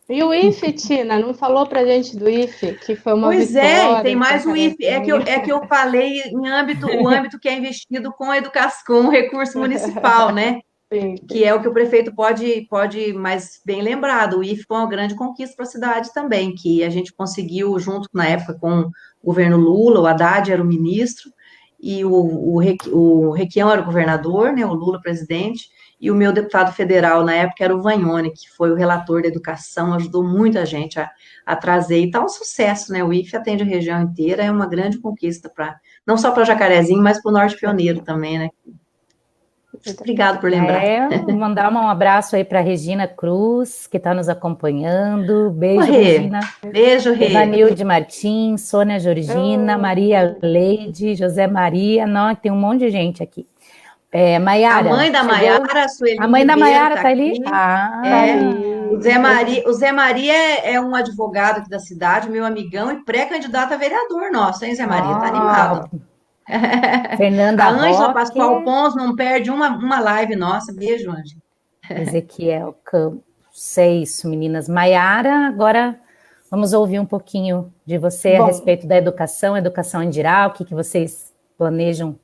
E o IFE, Tina, não falou pra gente do IFE, que foi uma Pois vitória. e tem mais o IFE, é que eu falei o âmbito que é investido com a educação, com o recurso municipal, né? Sim. Que é o que o prefeito pode, mas bem lembrado, o IFE foi uma grande conquista para a cidade também, que a gente conseguiu, junto na época com o governo Lula, o Haddad era o ministro, e o Requião era o governador, né, o Lula presidente, e o meu deputado federal na época era o Vagnoni, que foi o relator da educação, ajudou muita gente a trazer, e tá um sucesso, né, o IFE atende a região inteira, é uma grande conquista, não só para Jacarezinho, mas para o Norte Pioneiro também, né. Obrigado por lembrar. Mandar um abraço aí para Regina Cruz, que está nos acompanhando. Beijo, Rê. Regina. Beijo, Rê. Evanilde Martins, Sônia Georgina, Maria Leide, José Maria. Não, tem um monte de gente aqui. Maiara. A mãe da Maiara, Sueli. A mãe da Maiara está ali? O Zé Maria é um advogado aqui da cidade, meu amigão e pré-candidato a vereador nosso, hein, Zé Maria? Tá animado. Fernanda A Ângela Roque. Pascoal Pons não perde uma live nossa. Beijo, Ângela. Ezequiel Campos. É isso, meninas. Maiara, agora vamos ouvir um pouquinho de você a respeito da educação em geral, o que vocês planejam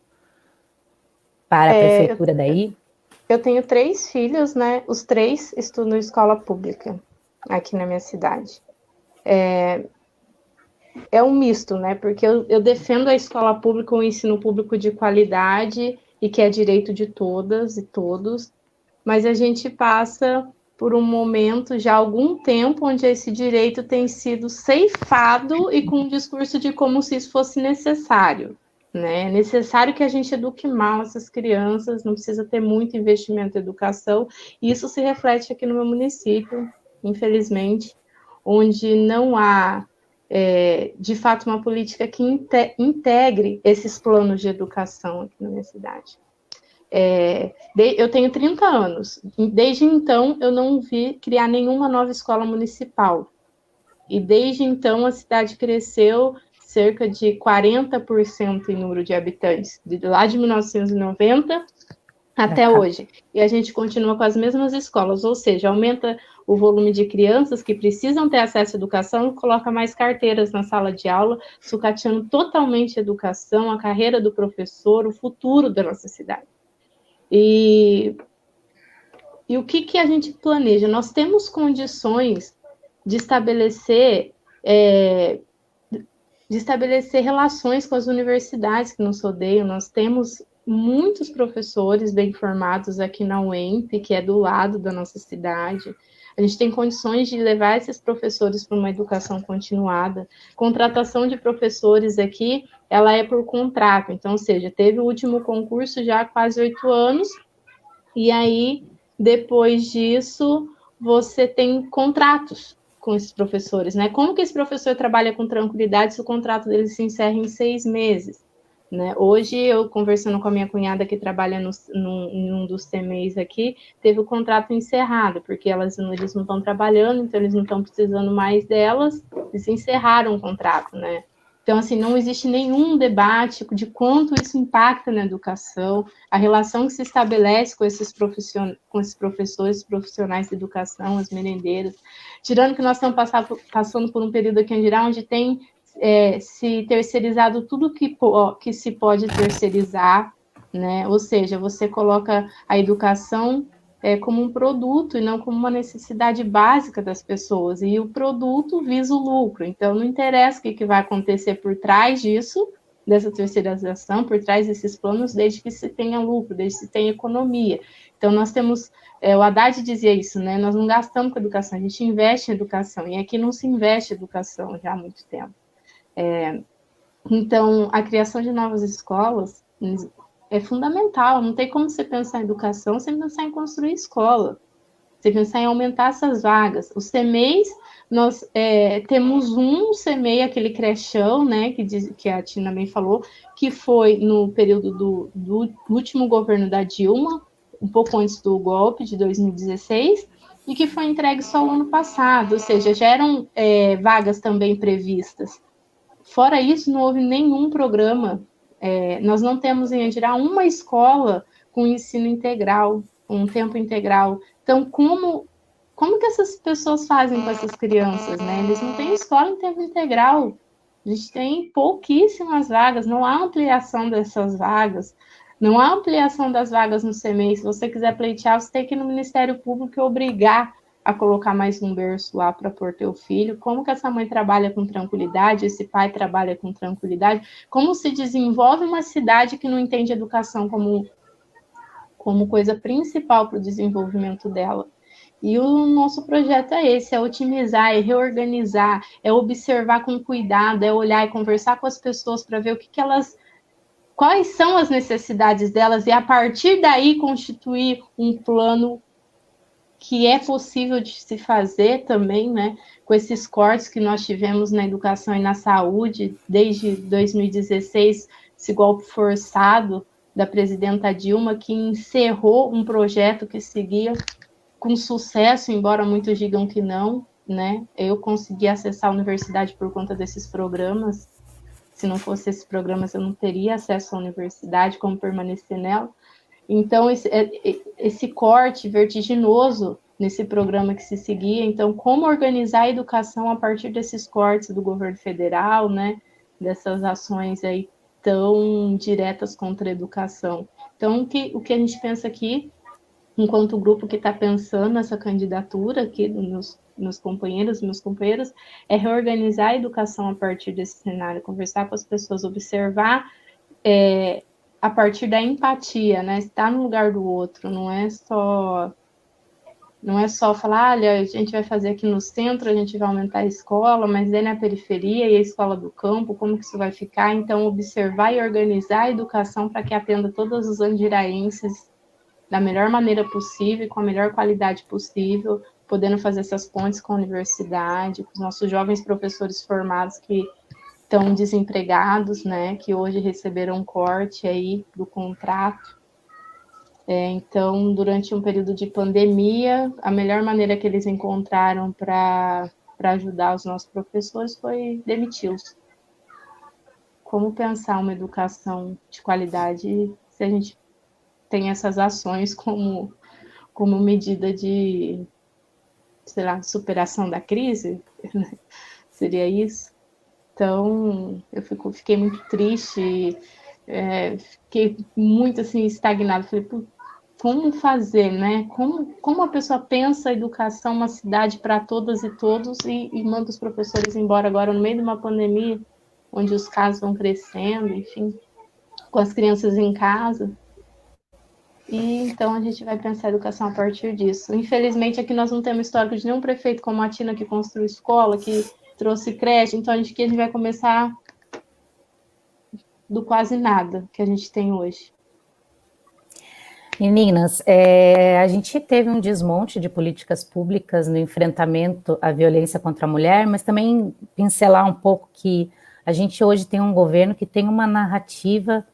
para a prefeitura daí? Eu tenho 3 filhos, né? Os 3 estudam em escola pública aqui na minha cidade. É um misto, né? Porque eu defendo a escola pública, o ensino público de qualidade e que é direito de todas e todos, mas a gente passa por um momento já há algum tempo onde esse direito tem sido ceifado e com um discurso de como se isso fosse necessário, né? É necessário que a gente eduque mal essas crianças, não precisa ter muito investimento em educação, e isso se reflete aqui no meu município, infelizmente, onde não há de fato uma política que integre esses planos de educação aqui na minha cidade. Eu tenho 30 anos, desde então eu não vi criar nenhuma nova escola municipal, e desde então a cidade cresceu cerca de 40% em número de habitantes, lá de 1990 até hoje, e a gente continua com as mesmas escolas, ou seja, aumenta o volume de crianças que precisam ter acesso à educação, coloca mais carteiras na sala de aula, sucateando totalmente a educação, a carreira do professor, o futuro da nossa cidade. E o que a gente planeja? Nós temos condições de estabelecer relações com as universidades que nos rodeiam. Nós temos muitos professores bem formados aqui na UEMP, que é do lado da nossa cidade. A gente tem condições de levar esses professores para uma educação continuada. Contratação de professores aqui, ela é por contrato. Então, ou seja, teve o último concurso já há quase 8 anos, e aí, depois disso, você tem contratos com esses professores, né? Como que esse professor trabalha com tranquilidade se o contrato dele se encerra em 6 meses? Né? Hoje, eu conversando com a minha cunhada que trabalha em um dos TMEs aqui, teve o contrato encerrado, porque eles não estão trabalhando, então eles não estão precisando mais delas, eles encerraram o contrato, né? Então, assim, não existe nenhum debate de quanto isso impacta na educação, a relação que se estabelece com esses professores, profissionais de educação, as merendeiras, tirando que nós estamos passando por um período aqui em Andirá, onde tem se terceirizado tudo que se pode terceirizar, né? Ou seja, você coloca a educação como um produto e não como uma necessidade básica das pessoas, e o produto visa o lucro, então não interessa o que vai acontecer por trás disso, dessa terceirização, por trás desses planos, desde que se tenha lucro, desde que se tenha economia. Então nós temos, o Haddad dizia isso, né? Nós não gastamos com educação, a gente investe em educação, e aqui não se investe em educação já há muito tempo. Então, a criação de novas escolas é fundamental, não tem como você pensar em educação sem pensar em construir escola, você pensar em aumentar essas vagas. Os CMEs, nós temos um CMEI, aquele crechão, né, que a Tina bem falou, que foi no período do último governo da Dilma, um pouco antes do golpe de 2016, e que foi entregue só o ano passado, ou seja, já eram vagas também previstas. Fora isso, não houve nenhum programa. Nós não temos em Andirá uma escola com ensino integral, um tempo integral. Então, como que essas pessoas fazem com essas crianças, né? Eles não têm escola em tempo integral. A gente tem pouquíssimas vagas, não há ampliação dessas vagas, não há ampliação das vagas no CMEI. Se você quiser pleitear, você tem que ir no Ministério Público e obrigar a colocar mais um berço lá para pôr teu filho. Como que essa mãe trabalha com tranquilidade, esse pai trabalha com tranquilidade? Como se desenvolve uma cidade que não entende educação como coisa principal para o desenvolvimento dela? E o nosso projeto é esse, é otimizar, é reorganizar, é observar com cuidado, é olhar e conversar com as pessoas para ver quais são as necessidades delas e a partir daí constituir um plano que é possível de se fazer também, né, com esses cortes que nós tivemos na educação e na saúde desde 2016, esse golpe forçado da presidenta Dilma, que encerrou um projeto que seguia com sucesso, embora muitos digam que não, né? Eu consegui acessar a universidade por conta desses programas. Se não fosse esses programas, eu não teria acesso à universidade, como permanecer nela. Então, esse corte vertiginoso nesse programa que se seguia. Então, como organizar a educação a partir desses cortes do governo federal, né? Dessas ações aí tão diretas contra a educação. Então, o que a gente pensa aqui, enquanto grupo que está pensando essa candidatura aqui dos meus companheiros, é reorganizar a educação a partir desse cenário, conversar com as pessoas, observar a partir da empatia, né? Estar no lugar do outro, não é só falar, olha, a gente vai fazer aqui no centro, a gente vai aumentar a escola, mas é na periferia e a escola do campo, como que isso vai ficar? Então, observar e organizar a educação para que atenda todos os andiraenses da melhor maneira possível, com a melhor qualidade possível, podendo fazer essas pontes com a universidade, com os nossos jovens professores formados que estão desempregados, né, que hoje receberam um corte aí do contrato. Então, durante um período de pandemia, a melhor maneira que eles encontraram para ajudar os nossos professores foi demiti-los. Como pensar uma educação de qualidade se a gente tem essas ações como medida de, sei lá, superação da crise? Seria isso? Então, eu fiquei muito triste, fiquei muito assim, estagnada. Falei, como fazer, né? Como a pessoa pensa a educação, uma cidade para todas e todos, e manda os professores embora agora no meio de uma pandemia, onde os casos vão crescendo, enfim, com as crianças em casa. E então a gente vai pensar a educação a partir disso. Infelizmente, aqui nós não temos histórico de nenhum prefeito como a Tina, que construiu escola, que trouxe creche, então a gente vai começar do quase nada que a gente tem hoje. Meninas, a gente teve um desmonte de políticas públicas no enfrentamento à violência contra a mulher, mas também pincelar um pouco que a gente hoje tem um governo que tem uma narrativa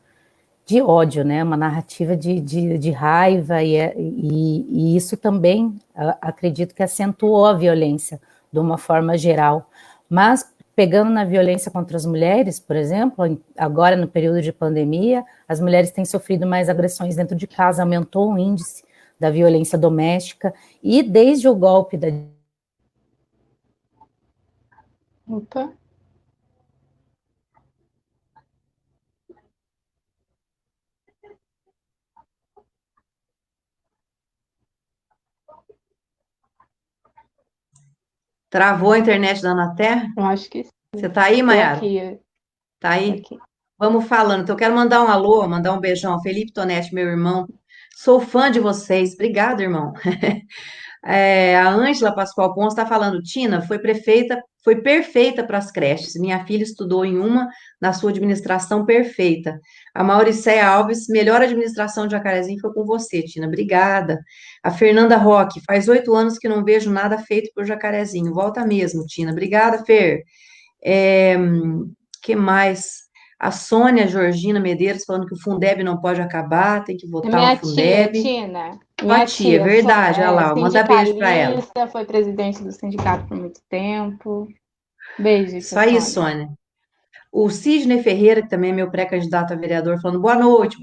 de ódio, né? Uma narrativa de raiva, e isso também acredito que acentuou a violência de uma forma geral. Mas pegando na violência contra as mulheres, por exemplo, agora no período de pandemia, as mulheres têm sofrido mais agressões dentro de casa, aumentou o índice da violência doméstica, e desde o golpe da... Opa. Travou a internet da Anaterra? Eu acho que sim. Você tá aí, Mayara? Tá aí? Aqui. Vamos falando. Então, eu quero mandar um alô, mandar um beijão ao Felipe Tonetti, meu irmão. Sou fã de vocês. Obrigado, irmão. A Ângela Pascoal Ponce está falando, Tina, foi perfeita para as creches. Minha filha estudou em uma na sua administração perfeita. A Mauricéia Alves, melhor administração de Jacarezinho foi com você, Tina. Obrigada. A Fernanda Roque, faz 8 anos que não vejo nada feito por Jacarezinho. Volta mesmo, Tina. Obrigada, Fer. Que mais? A Sônia Georgina Medeiros falando que o Fundeb não pode acabar, tem que É votar o minha tia, Fundeb. Tina. Tua Minha tia, tia, Sônia, verdade, olha lá, manda beijo para ela. sindicalista, foi presidente do sindicato por muito tempo. Beijo, Isso tia aí, Sônia. Sônia. O Sidney Ferreira, que também é meu pré-candidato a vereador, falando boa noite,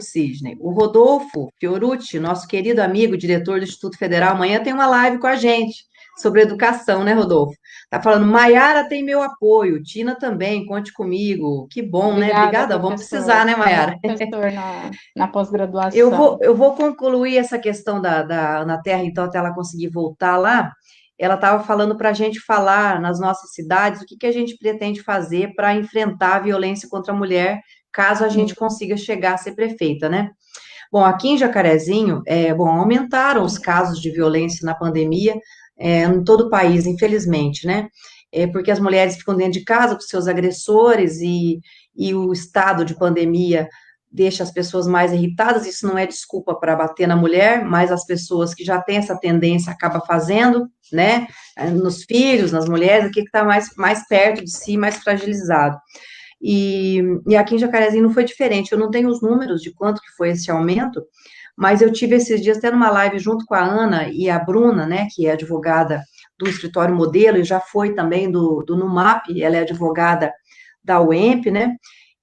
Sidney. O Rodolfo Fiorucci, nosso querido amigo, diretor do Instituto Federal, amanhã tem uma live com a gente sobre educação, né, Rodolfo? Tá falando, Maiara tem meu apoio, Tina também, conte comigo. Que bom, né? Obrigada, Obrigada, vamos professor. precisar, né, É meu Maiara? professor na pós-graduação. Eu vou concluir essa questão da Ana Terra, então, até ela conseguir voltar lá. Ela estava falando para a gente falar nas nossas cidades o que, que a gente pretende fazer para enfrentar a violência contra a mulher, caso a gente consiga chegar a ser prefeita, né? Bom, aqui em Jacarezinho, aumentaram os casos de violência na pandemia, em todo o país, infelizmente, né? Porque as mulheres ficam dentro de casa com seus agressores e o estado de pandemia deixa as pessoas mais irritadas. Isso não é desculpa para bater na mulher, mas as pessoas que já têm essa tendência acabam fazendo, né? Nos filhos, nas mulheres, o que está mais perto de si, mais fragilizado. E aqui em Jacarezinho não foi diferente. Eu não tenho os números de quanto que foi esse aumento, mas eu tive esses dias até numa live junto com a Ana e a Bruna, né, que é advogada do escritório modelo e já foi também do NUMAP, ela é advogada da UEMP, né,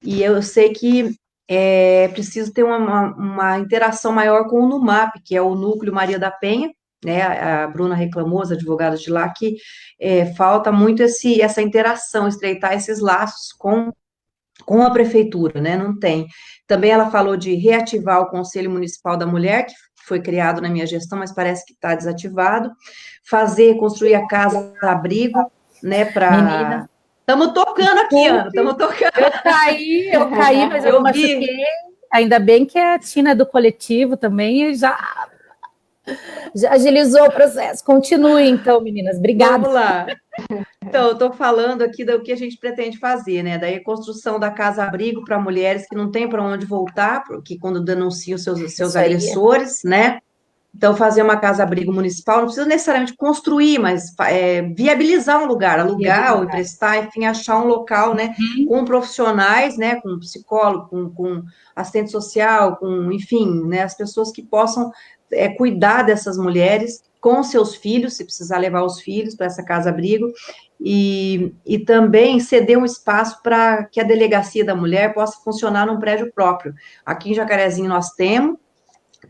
e eu sei que é preciso ter uma interação maior com o NUMAP, que é o Núcleo Maria da Penha, né, a Bruna reclamou, as advogadas de lá, que falta muito essa interação, estreitar esses laços com a prefeitura, né? Não tem. Também ela falou de reativar o Conselho Municipal da Mulher, que foi criado na minha gestão, mas parece que está desativado. Construir a casa abrigo, né? Meninas, Estamos tocando aqui, Ana, desculpe, estamos tocando. eu caí, mas eu não Eu vi. machuquei. Ainda bem que a Tina é do coletivo também e já agilizou o processo. Continue, então, meninas. Obrigada. Vamos lá. Então, eu estou falando aqui do que a gente pretende fazer, né? Daí a construção da casa-abrigo para mulheres que não têm para onde voltar, porque quando denunciam seus Isso aí. agressores, né? Então, fazer uma casa-abrigo municipal, não precisa necessariamente construir, mas viabilizar um lugar, alugar ou Viabilizar. emprestar, enfim, achar um local, né, com profissionais, né, com psicólogo, com assistente social, enfim, né, as pessoas que possam cuidar dessas mulheres com seus filhos, se precisar levar os filhos para essa casa-abrigo, e também ceder um espaço para que a delegacia da mulher possa funcionar num prédio próprio. Aqui em Jacarezinho nós temos,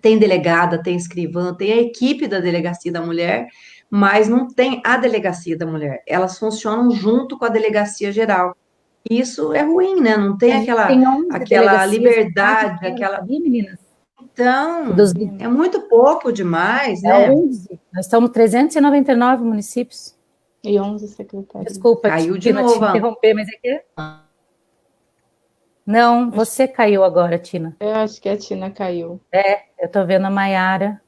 tem delegada, tem escrivã, tem a equipe da Delegacia da Mulher, mas não tem a Delegacia da Mulher. Elas funcionam junto com a Delegacia Geral. Isso é ruim, né? Não tem Tem 11 aquela delegacias no estado liberdade, inteiro, aquela. sabia, meninas? Então, Dos, é muito pouco demais, é né? 11. Nós estamos 399 municípios. E 11 secretarias. Desculpa, Caiu de Tina, te novo, Ana. interromper, mas é que... Não, você caiu agora, Tina. Eu acho que a Tina caiu. Eu tô vendo a Maiara.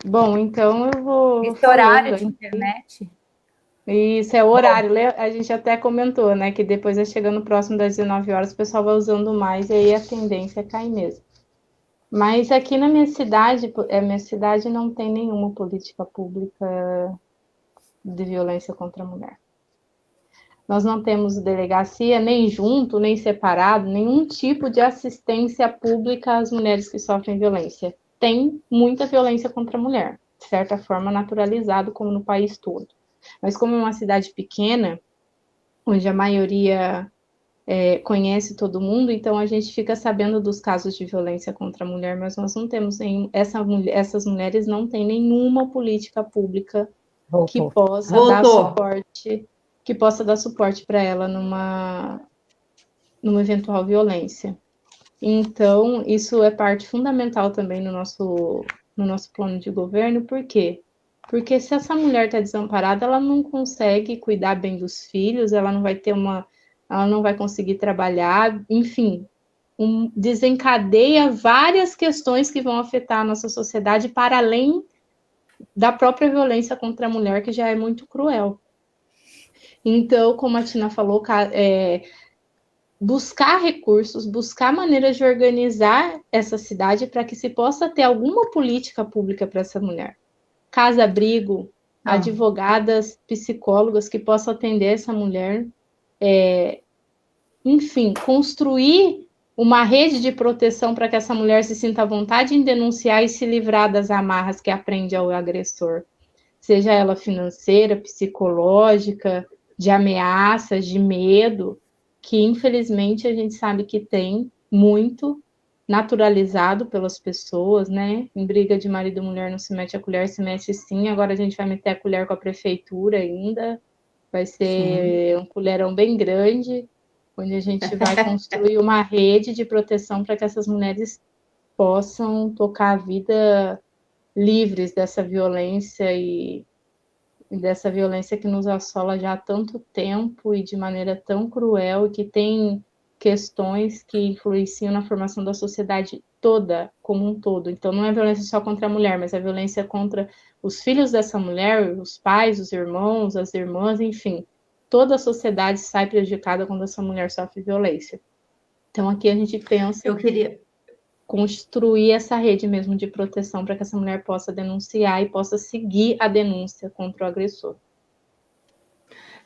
Bom, então eu vou Esse horário falando. de internet. Isso é o horário. A gente até comentou, né, que depois é chegando próximo das 19 horas, o pessoal vai usando mais e aí a tendência é cair mesmo. Mas aqui na minha cidade não tem nenhuma política pública de violência contra a mulher. Nós não temos delegacia, nem junto, nem separado, nenhum tipo de assistência pública às mulheres que sofrem violência. Tem muita violência contra a mulher, de certa forma naturalizado, como no país todo. Mas como é uma cidade pequena, onde a maioria conhece todo mundo, então a gente fica sabendo dos casos de violência contra a mulher, mas nós não temos essas mulheres não têm nenhuma política pública que Voltou. possa dar Voltou. suporte para ela numa eventual violência. Então, isso é parte fundamental também no nosso plano de governo. Por quê? Porque se essa mulher está desamparada, ela não consegue cuidar bem dos filhos, ela não vai conseguir trabalhar, enfim, desencadeia várias questões que vão afetar a nossa sociedade para além da própria violência contra a mulher, que já é muito cruel. Então, como a Tina falou, buscar recursos, buscar maneiras de organizar essa cidade para que se possa ter alguma política pública para essa mulher. Casa-abrigo, advogadas, psicólogas que possam atender essa mulher enfim, construir uma rede de proteção para que essa mulher se sinta à vontade em denunciar e se livrar das amarras que aprende ao agressor, seja ela financeira, psicológica, de ameaças, de medo, que infelizmente a gente sabe que tem muito naturalizado pelas pessoas, né? Em briga de marido e mulher não se mete a colher, se mexe sim. Agora a gente vai meter a colher com a prefeitura ainda. Vai ser um colherão bem grande, onde a gente vai construir uma rede de proteção para que essas mulheres possam tocar a vida livres dessa violência e dessa violência que nos assola já há tanto tempo e de maneira tão cruel, e que tem questões que influenciam na formação da sociedade toda, como um todo. Então, não é violência só contra a mulher, mas é violência contra os filhos dessa mulher, os pais, os irmãos, as irmãs, enfim. Toda a sociedade sai prejudicada quando essa mulher sofre violência. Então, aqui a gente pensa construir essa rede mesmo de proteção para que essa mulher possa denunciar e possa seguir a denúncia contra o agressor.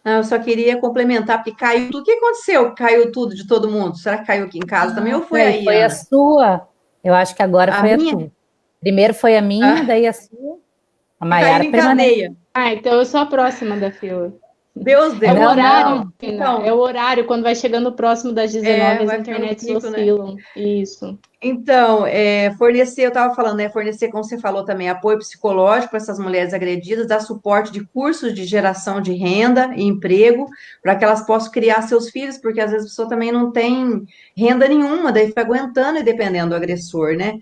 Não, eu só queria complementar, porque caiu tudo. O que aconteceu? Caiu tudo de todo mundo? Será que caiu aqui em casa também ou foi aí, Foi Ana? a sua. Eu acho que agora foi a tua. Primeiro foi a minha, daí a sua. A Maiara caiu em cadeia. Então eu sou a próxima da fila. Deus Deus. É o horário, então, é o horário, quando vai chegando próximo das 19, as internets oscilam. Né? Isso. Então, fornecer, eu estava falando, né? Fornecer, como você falou também, apoio psicológico para essas mulheres agredidas, dar suporte de cursos de geração de renda e emprego, para que elas possam criar seus filhos, porque às vezes a pessoa também não tem renda nenhuma, daí fica aguentando e dependendo do agressor, né?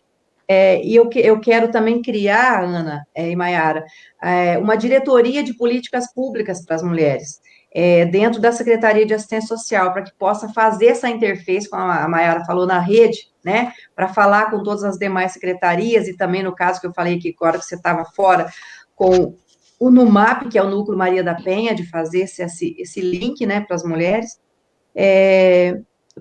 E eu quero também criar, Ana e Maiara, uma diretoria de políticas públicas para as mulheres, dentro da Secretaria de Assistência Social, para que possa fazer essa interface, como a Maiara falou, na rede, né, para falar com todas as demais secretarias, e também no caso que eu falei que agora que você estava fora, com o NUMAP, que é o Núcleo Maria da Penha, de fazer esse link, né, para as mulheres,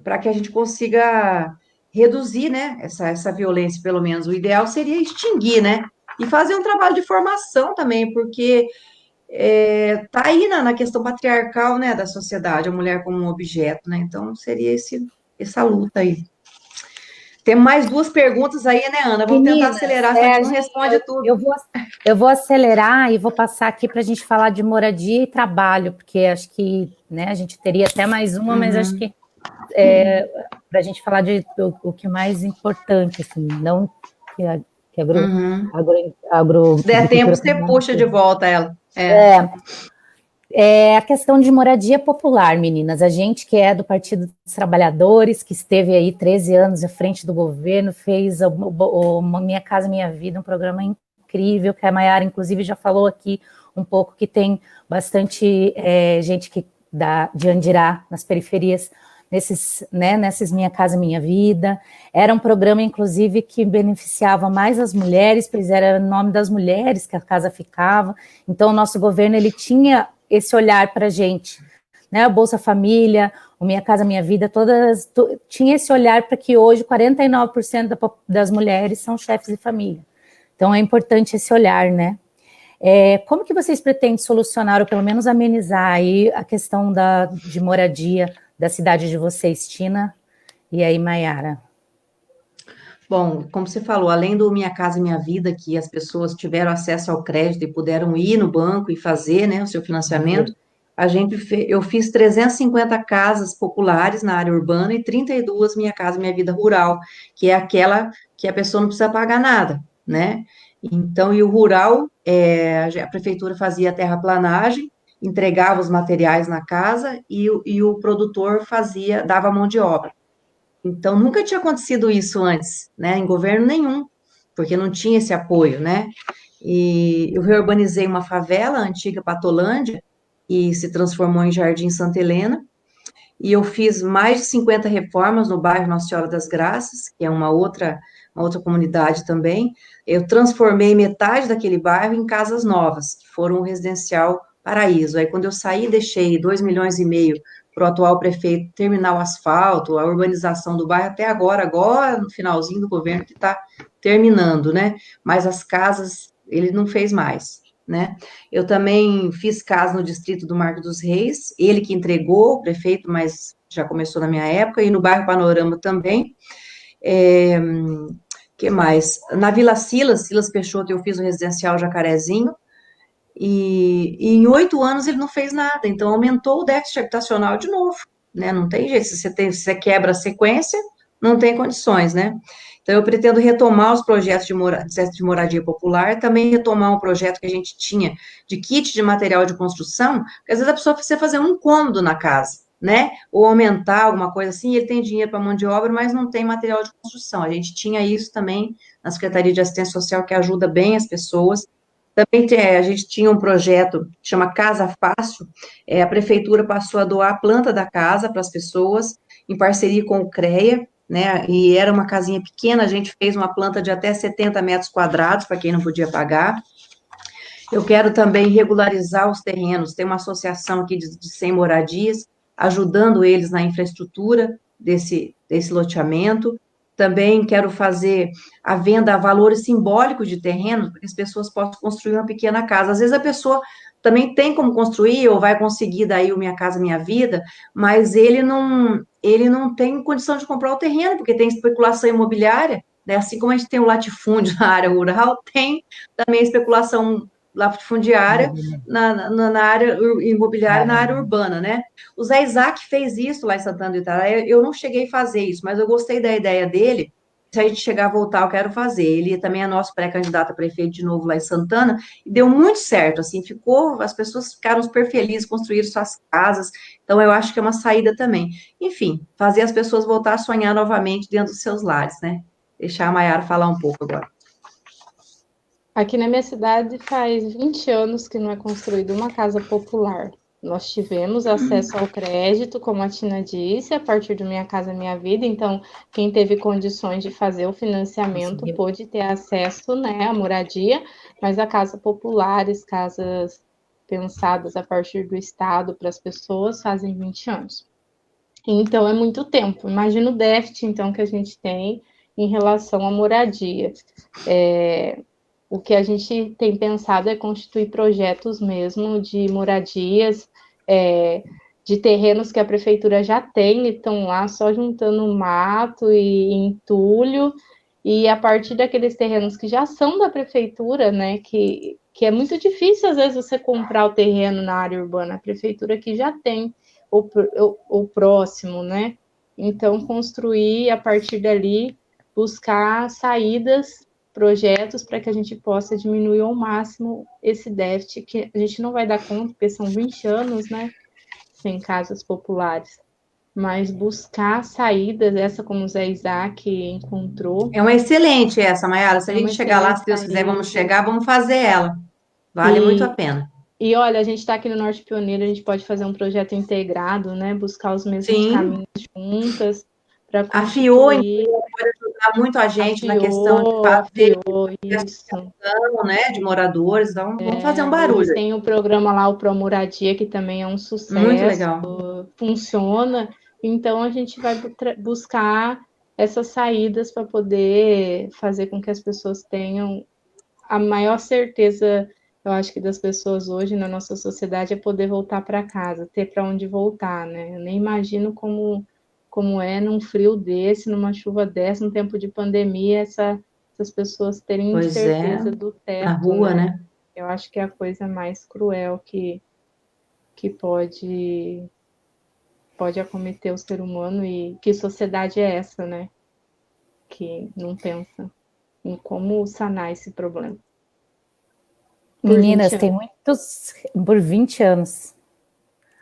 para que a gente consiga reduzir, né, essa violência, pelo menos. O ideal seria extinguir, né, e fazer um trabalho de formação também, porque tá aí na questão patriarcal, né, da sociedade, a mulher como um objeto, né, então seria essa luta aí. Tem mais duas perguntas aí, né, Ana? Vamos tentar acelerar, senão a gente não responde tudo. Eu vou acelerar e vou passar aqui para a gente falar de moradia e trabalho, porque acho que, né, a gente teria até mais uma, mas acho que para a gente falar de o que é mais importante, assim, não que Se der tempo, você puxa de volta ela. A questão de moradia popular, meninas. A gente que é do Partido dos Trabalhadores, que esteve aí 13 anos à frente do governo, fez o Minha Casa Minha Vida, um programa incrível, que a Maiara, inclusive, já falou aqui um pouco, que tem bastante gente de Andirá, nas periferias, nesses Minha Casa Minha Vida. Era um programa, inclusive, que beneficiava mais as mulheres, pois era o nome das mulheres que a casa ficava. Então, o nosso governo, ele tinha esse olhar para a gente, né? O Bolsa Família, o Minha Casa Minha Vida, tinha esse olhar para que hoje 49% das mulheres são chefes de família. Então, é importante esse olhar, né? Como que vocês pretendem solucionar, ou pelo menos amenizar aí a questão de moradia da cidade de vocês, Tina? E aí, Maiara? Bom, como você falou, além do Minha Casa Minha Vida, que as pessoas tiveram acesso ao crédito e puderam ir no banco e fazer, né, o seu financiamento, eu fiz 350 casas populares na área urbana e 32 Minha Casa Minha Vida rural, que é aquela que a pessoa não precisa pagar nada, né? Então, e o rural, a prefeitura fazia a terraplanagem, entregava os materiais na casa e o produtor dava mão de obra. Então, nunca tinha acontecido isso antes, né, em governo nenhum, porque não tinha esse apoio, né, e eu reurbanizei uma favela, a antiga Patolândia, e se transformou em Jardim Santa Helena, e eu fiz mais de 50 reformas no bairro Nossa Senhora das Graças, que é uma outra comunidade também. Eu transformei metade daquele bairro em casas novas, que foram um residencial paraíso. Aí, quando eu saí, deixei 2,5 milhões para o atual prefeito terminar o asfalto, a urbanização do bairro, até agora no finalzinho do governo, que está terminando, né? Mas as casas, ele não fez mais, né? Eu também fiz casa no distrito do Marco dos Reis, ele que entregou, o prefeito, mas já começou na minha época, e no bairro Panorama também. Que mais? Na Vila Silas Peixoto, eu fiz o residencial Jacarezinho, e em 8 anos ele não fez nada, então aumentou o déficit habitacional de novo, né? Não tem jeito, se você quebra a sequência, não tem condições, né? Então eu pretendo retomar os projetos de moradia popular, também retomar um projeto que a gente tinha de kit de material de construção, porque às vezes a pessoa precisa fazer um cômodo na casa, né? Ou aumentar alguma coisa assim, ele tem dinheiro para mão de obra, mas não tem material de construção. A gente tinha isso também na Secretaria de Assistência Social, que ajuda bem as pessoas. Também a gente tinha um projeto que chama Casa Fácil, a prefeitura passou a doar a planta da casa para as pessoas, em parceria com o CREA, né, e era uma casinha pequena, a gente fez uma planta de até 70 metros quadrados, para quem não podia pagar. Eu quero também regularizar os terrenos, tem uma associação aqui de 100 moradias, ajudando eles na infraestrutura desse loteamento. Também quero fazer a venda a valores simbólicos de terrenos, para que as pessoas possam construir uma pequena casa. Às vezes a pessoa também tem como construir, ou vai conseguir daí o Minha Casa Minha Vida, mas ele não tem condição de comprar o terreno, porque tem especulação imobiliária, né? Assim como a gente tem o latifúndio na área rural, tem também especulação latifundiária na área imobiliária, na área urbana, né? O Zé Isaac fez isso lá em Santana do Itararé, eu não cheguei a fazer isso, mas eu gostei da ideia dele. Se a gente chegar a voltar, eu quero fazer. Ele também é nosso pré-candidato a prefeito de novo lá em Santana, e deu muito certo, assim, as pessoas ficaram super felizes, construíram suas casas, então eu acho que é uma saída também. Enfim, fazer as pessoas voltar a sonhar novamente dentro dos seus lares, né? Deixar a Maiara falar um pouco agora. Aqui na minha cidade faz 20 anos que não é construída uma casa popular. Nós tivemos acesso ao crédito, como a Tina disse, a partir do Minha Casa Minha Vida. Então, quem teve condições de fazer o financiamento pôde ter acesso, né, à moradia, mas a casa populares, casas pensadas a partir do Estado para as pessoas, fazem 20 anos. Então, é muito tempo. Imagina o déficit, então, que a gente tem em relação à moradia. O que a gente tem pensado é constituir projetos mesmo de moradias, de terrenos que a prefeitura já tem e estão lá só juntando mato e entulho, e a partir daqueles terrenos que já são da prefeitura, né, que é muito difícil às vezes você comprar o terreno na área urbana, a prefeitura que já tem o próximo, né? Então, construir a partir dali, buscar saídas, projetos para que a gente possa diminuir ao máximo esse déficit, que a gente não vai dar conta, porque são 20 anos, né, sem casas populares, mas buscar saídas, essa como o Zé Isaac encontrou. É uma excelente essa, Maiara, se a gente chegar lá, se Deus quiser, vamos chegar, vamos fazer ela, vale muito a pena. E olha, a gente está aqui no Norte Pioneiro, a gente pode fazer um projeto integrado, né, buscar os mesmos caminhos juntas, para constituir... pode ajudar muito a gente na questão de fazer isso. Né, de moradores, então vamos fazer um barulho. Eles têm o programa lá, o Pro Moradia, que também é um sucesso. Muito legal. Funciona, então a gente vai buscar essas saídas para poder fazer com que as pessoas tenham a maior certeza, eu acho que das pessoas hoje na nossa sociedade, é poder voltar para casa, ter para onde voltar, né? Eu nem imagino como é num frio desse, numa chuva dessa, num tempo de pandemia, essas pessoas terem certeza do teto. Na rua, né? Eu acho que é a coisa mais cruel que pode acometer o ser humano, e que sociedade é essa, né? Que não pensa em como sanar esse problema. Meninas, tem muitos por 20 anos.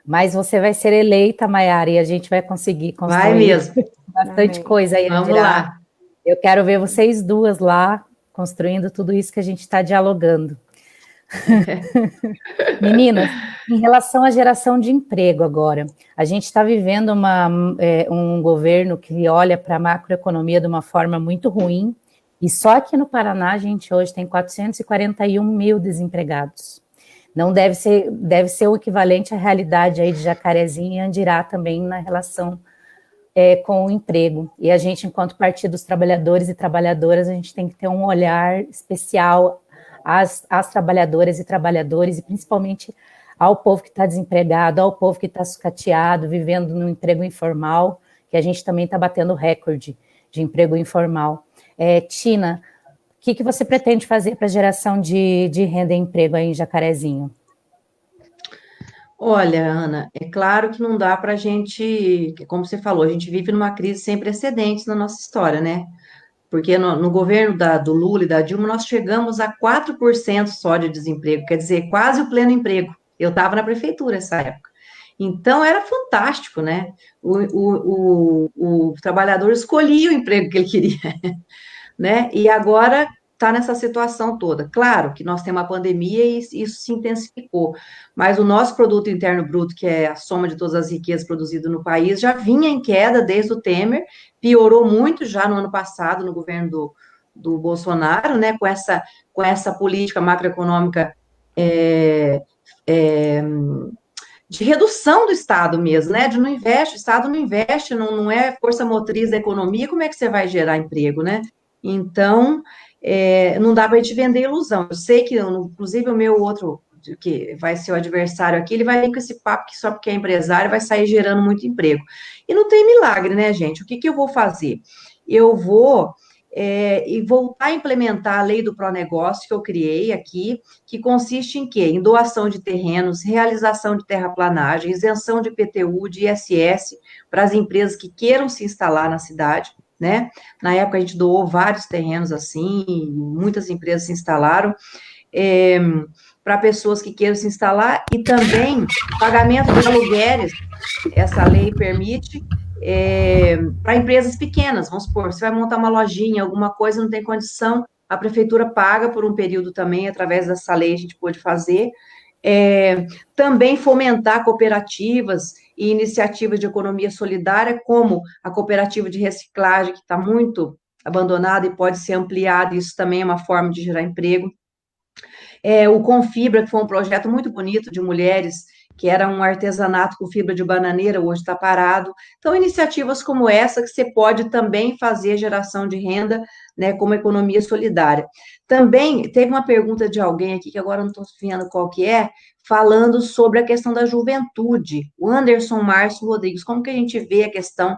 Mas você vai ser eleita, Maiara, e a gente vai conseguir construir vai mesmo. bastante coisa aí. Vamos lá. Eu quero ver vocês duas lá, construindo tudo isso que a gente está dialogando. Meninas, em relação à geração de emprego agora, a gente está vivendo um governo que olha para a macroeconomia de uma forma muito ruim, e só aqui no Paraná a gente hoje tem 441 mil desempregados. Não deve ser o equivalente à realidade aí de Jacarezinho e Andirá também na relação com o emprego. E a gente, enquanto Partido dos Trabalhadores e Trabalhadoras, a gente tem que ter um olhar especial às trabalhadoras e trabalhadores, e principalmente ao povo que está desempregado, ao povo que está sucateado, vivendo no emprego informal, que a gente também está batendo recorde de emprego informal. Tina, o que você pretende fazer para a geração de renda e emprego aí em Jacarezinho? Olha, Ana, é claro que não dá para a gente, como você falou, a gente vive numa crise sem precedentes na nossa história, né? Porque no governo do Lula e da Dilma, nós chegamos a 4% só de desemprego, quer dizer, quase o pleno emprego. Eu estava na prefeitura nessa época. Então, era fantástico, né? O trabalhador escolhia o emprego que ele queria, né? E agora está nessa situação toda. Claro que nós temos uma pandemia e isso se intensificou, mas o nosso produto interno bruto, que é a soma de todas as riquezas produzidas no país, já vinha em queda desde o Temer, piorou muito já no ano passado, no governo do Bolsonaro, né? Com essa política macroeconômica é, é, de redução do Estado mesmo, né? De não investe, o Estado não investe, não é força motriz da economia, como é que você vai gerar emprego, né? Então, não dá para a gente vender ilusão. Eu sei que, inclusive, o meu outro, que vai ser o adversário aqui, ele vai vir com esse papo que só porque é empresário vai sair gerando muito emprego. E não tem milagre, né, gente? O que eu vou fazer? Eu vou e voltar a implementar a lei do Pronegócio que eu criei aqui, que consiste em quê? Em doação de terrenos, realização de terraplanagem, isenção de IPTU, de ISS para as empresas que queiram se instalar na cidade, né? Na época a gente doou vários terrenos assim, muitas empresas se instalaram, para pessoas que queiram se instalar, e também pagamento de aluguéis, essa lei permite, para empresas pequenas, vamos supor, você vai montar uma lojinha, alguma coisa, não tem condição, a prefeitura paga por um período também, através dessa lei a gente pôde fazer, também fomentar cooperativas e iniciativas de economia solidária, como a cooperativa de reciclagem, que está muito abandonada e pode ser ampliada, isso também é uma forma de gerar emprego. O Confibra, que foi um projeto muito bonito de mulheres, que era um artesanato com fibra de bananeira, hoje está parado. Então, iniciativas como essa, que você pode também fazer geração de renda, né, como economia solidária. Também, teve uma pergunta de alguém aqui, que agora não estou vendo qual que é, falando sobre a questão da juventude. O Anderson Márcio Rodrigues, como que a gente vê a questão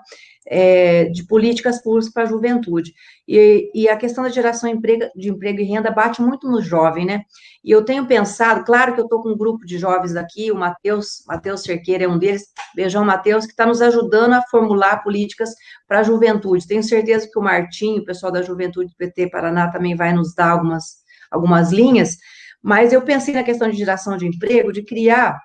de políticas públicas para a juventude? E a questão da geração de emprego e renda bate muito no jovem, né? E eu tenho pensado, claro que eu estou com um grupo de jovens aqui, o Matheus Cerqueira é um deles, beijão, Matheus, que está nos ajudando a formular políticas para a juventude. Tenho certeza que o Martinho, o pessoal da Juventude do PT Paraná, também vai nos dar algumas linhas, mas eu pensei na questão de geração de emprego, de criar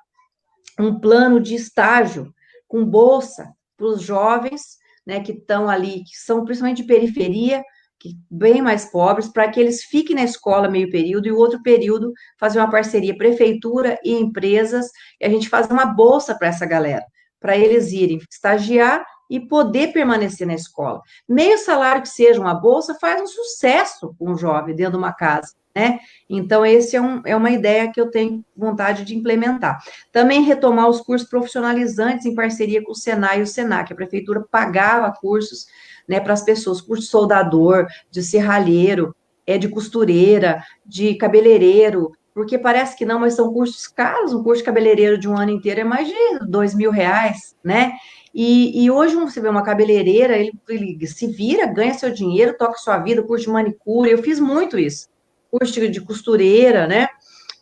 um plano de estágio com bolsa para os jovens, né, que estão ali, que são principalmente de periferia, que bem mais pobres, para que eles fiquem na escola meio período e o outro período fazer uma parceria prefeitura e empresas, e a gente fazer uma bolsa para essa galera, para eles irem estagiar e poder permanecer na escola. Meio salário que seja uma bolsa faz um sucesso com um jovem dentro de uma casa, né? Então, esse é uma ideia que eu tenho vontade de implementar. Também retomar os cursos profissionalizantes em parceria com o Senai e o Senac. A prefeitura pagava cursos, né, para as pessoas, curso de soldador, de serralheiro, de costureira, de cabeleireiro, porque parece que não, mas são cursos caros. Um curso de cabeleireiro de um ano inteiro é mais de R$ 2.000, né? E hoje você vê uma cabeleireira, ele se vira, ganha seu dinheiro, toca sua vida, curso de manicure, eu fiz muito isso. Curso de costureira, né?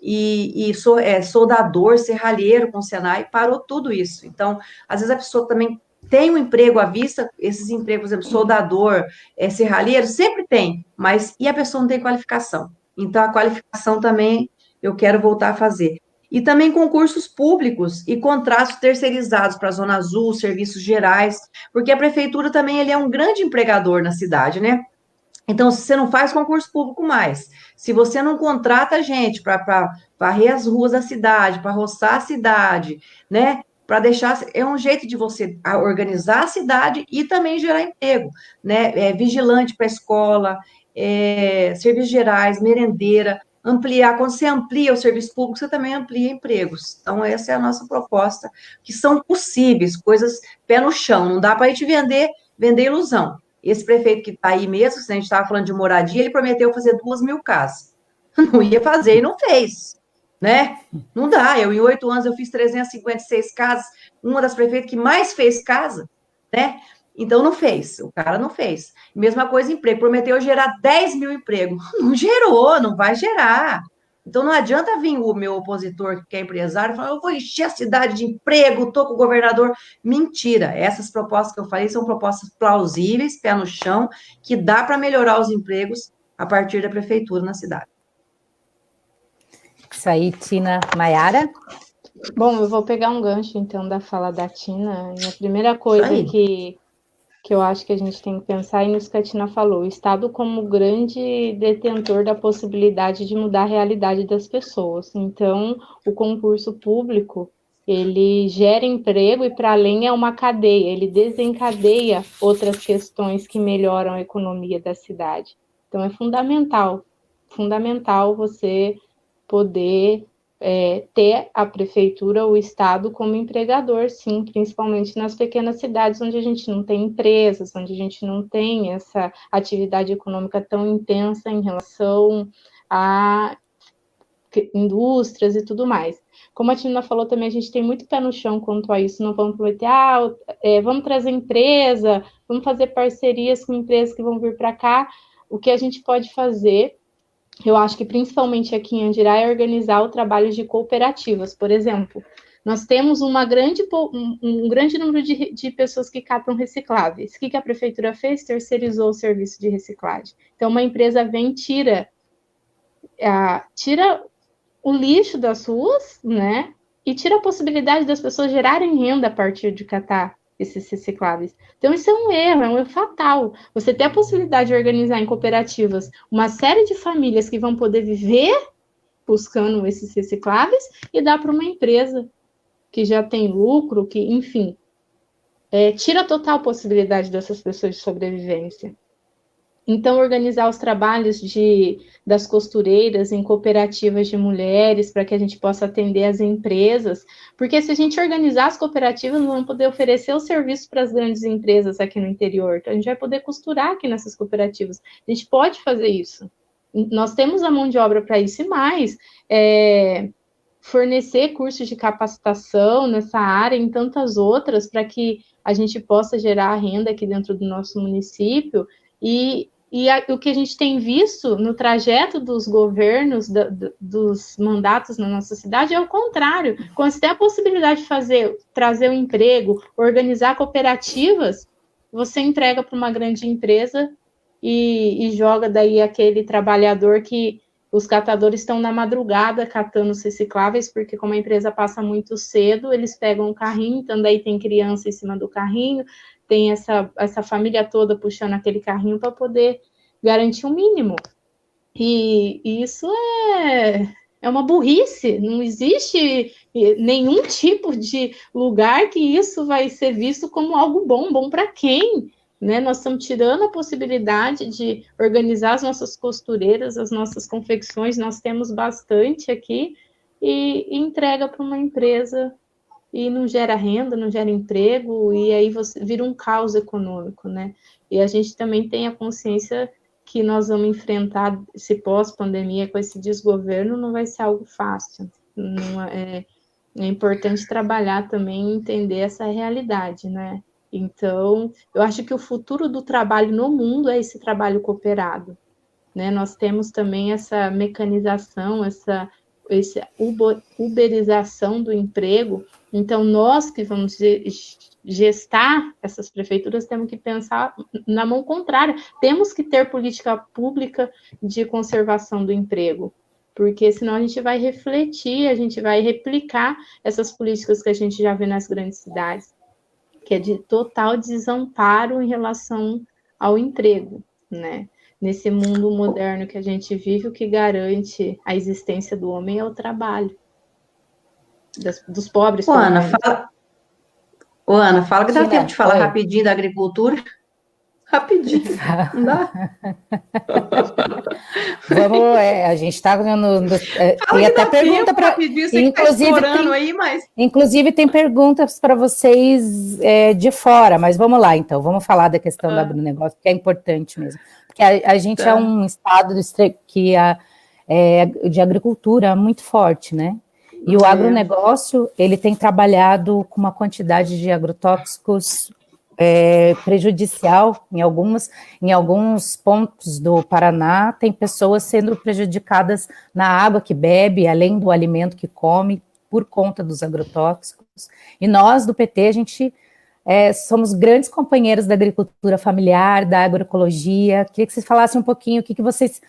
E soldador, serralheiro com o Senai, parou tudo isso. Então, às vezes a pessoa também tem um emprego à vista, esses empregos, por exemplo, soldador, serralheiro, sempre tem, mas e a pessoa não tem qualificação? Então, a qualificação também eu quero voltar a fazer. E também concursos públicos e contratos terceirizados para a Zona Azul, serviços gerais, porque a prefeitura também ele é um grande empregador na cidade, né? Então, se você não faz concurso público mais, se você não contrata gente para varrer as ruas da cidade, para roçar a cidade, né? Para deixar, é um jeito de você organizar a cidade e também gerar emprego, né? Vigilante para a escola, serviços gerais, merendeira, ampliar. Quando você amplia o serviço público, você também amplia empregos. Então, essa é a nossa proposta, que são possíveis, coisas pé no chão. Não dá para a gente vender ilusão. Esse prefeito que está aí mesmo, se a gente estava falando de moradia, ele prometeu fazer 2.000 casas. Não ia fazer e não fez. né? Não dá. Eu, em 8 anos, eu fiz 356 casas, uma das prefeitas que mais fez casa, né? Então, não fez, o cara não fez. Mesma coisa, emprego. Prometeu gerar 10 mil empregos. Não gerou, não vai gerar. Então, não adianta vir o meu opositor, que é empresário, e falar, eu vou encher a cidade de emprego, estou com o governador. Mentira. Essas propostas que eu falei são propostas plausíveis, pé no chão, que dá para melhorar os empregos a partir da prefeitura na cidade. Isso aí, Tina. Maiara? Bom, eu vou pegar um gancho, então, da fala da Tina. E a primeira coisa que eu acho que a gente tem que pensar, e nisso que a Tina falou, o Estado como grande detentor da possibilidade de mudar a realidade das pessoas. Então, o concurso público, ele gera emprego e, para além, é uma cadeia, ele desencadeia outras questões que melhoram a economia da cidade. Então, é fundamental você poder ter a prefeitura, o Estado como empregador, sim, principalmente nas pequenas cidades onde a gente não tem empresas, onde a gente não tem essa atividade econômica tão intensa em relação a indústrias e tudo mais. Como a Tina falou também, a gente tem muito pé no chão quanto a isso, não vamos prometer, vamos trazer empresa, vamos fazer parcerias com empresas que vão vir para cá. O que a gente pode fazer, eu acho que principalmente aqui em Andirá, é organizar o trabalho de cooperativas. Por exemplo, nós temos um grande número de pessoas que catam recicláveis. O que a prefeitura fez? Terceirizou o serviço de reciclagem. Então, uma empresa vem, tira o lixo das ruas, né? E tira a possibilidade das pessoas gerarem renda a partir de catar esses recicláveis. Então, isso é um erro fatal. Você ter a possibilidade de organizar em cooperativas uma série de famílias que vão poder viver buscando esses recicláveis e dar para uma empresa que já tem lucro, que, enfim, tira a total possibilidade dessas pessoas de sobrevivência. Então, organizar os trabalhos das costureiras em cooperativas de mulheres, para que a gente possa atender as empresas, porque se a gente organizar as cooperativas, nós vamos poder oferecer o serviço para as grandes empresas aqui no interior. Então, a gente vai poder costurar aqui nessas cooperativas. A gente pode fazer isso. Nós temos a mão de obra para isso e mais. Fornecer cursos de capacitação nessa área e em tantas outras, para que a gente possa gerar renda aqui dentro do nosso município. E o que a gente tem visto no trajeto dos governos, dos mandatos na nossa cidade, é o contrário. Quando você tem a possibilidade de trazer um emprego, organizar cooperativas, você entrega para uma grande empresa e joga daí aquele trabalhador que os catadores estão na madrugada catando os recicláveis, porque como a empresa passa muito cedo, eles pegam o carrinho, então daí tem criança em cima do carrinho, tem essa família toda puxando aquele carrinho para poder garantir um mínimo. E isso é uma burrice. Não existe nenhum tipo de lugar que isso vai ser visto como algo bom. Bom para quem? Né? Nós estamos tirando a possibilidade de organizar as nossas costureiras, as nossas confecções, nós temos bastante aqui, e entrega para uma empresa e não gera renda, não gera emprego, e aí você vira um caos econômico, né? E a gente também tem a consciência que nós vamos enfrentar esse pós-pandemia com esse desgoverno, não vai ser algo fácil. É importante trabalhar também e entender essa realidade, né? Então, eu acho que o futuro do trabalho no mundo é esse trabalho cooperado, né? Nós temos também essa mecanização, essa uberização do emprego. Então, nós que vamos gestar essas prefeituras temos que pensar na mão contrária. Temos que ter política pública de conservação do emprego, porque senão a gente vai refletir, a gente vai replicar essas políticas que a gente já vê nas grandes cidades, que é de total desamparo em relação ao emprego, né? Nesse mundo moderno que a gente vive, o que garante a existência do homem é o trabalho. Dos pobres. Ana, fala que dá tempo de falar rapidinho da agricultura. Rapidinho, não dá? Vamos, a gente está tem até pergunta para... Inclusive tem perguntas para vocês de fora, mas vamos lá, então, vamos falar da questão do agronegócio, que é importante mesmo, porque a gente é um estado que de agricultura muito forte, né? E o agronegócio, ele tem trabalhado com uma quantidade de agrotóxicos prejudicial em alguns pontos do Paraná, tem pessoas sendo prejudicadas na água que bebe, além do alimento que come, por conta dos agrotóxicos. E nós, do PT, a gente somos grandes companheiros da agricultura familiar, da agroecologia. Queria que vocês falassem um pouquinho o que vocês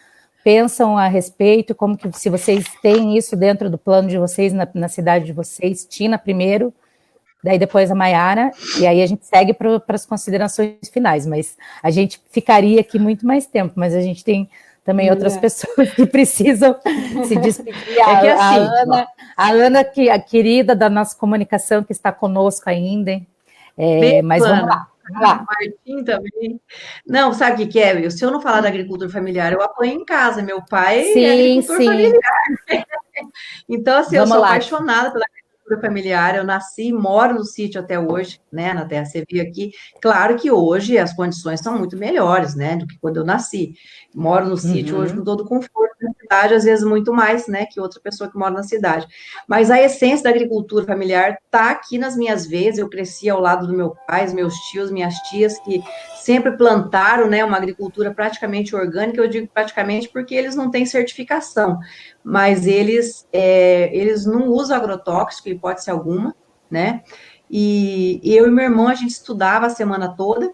pensam a respeito, como que, se vocês têm isso dentro do plano de vocês, na cidade de vocês. Tina primeiro, daí depois a Maiara, e aí a gente segue para as considerações finais, mas a gente ficaria aqui muito mais tempo, mas a gente tem também outras pessoas que precisam se despedir. A Ana, que a querida da nossa comunicação, que está conosco ainda, mas vamos lá. Martim também. Não, sabe o que é, Will? Se eu não falar da agricultura familiar, eu apanho em casa. Meu pai é agricultor familiar. Então, assim, eu sou apaixonada pela agricultura familiar. Eu nasci e moro no sítio até hoje, né? Na terra, você viu aqui. Claro que hoje as condições são muito melhores, né? Do que quando eu nasci. Moro no sítio hoje com todo o conforto da cidade, às vezes muito mais, né? Que outra pessoa que mora na cidade. Mas a essência da agricultura familiar está aqui nas minhas veias. Eu cresci ao lado do meu pai, os meus tios, minhas tias, que sempre plantaram, né? Uma agricultura praticamente orgânica. Eu digo praticamente porque eles não têm certificação, mas eles não usam agrotóxico, em hipótese alguma, né? E eu e meu irmão, a gente estudava a semana toda,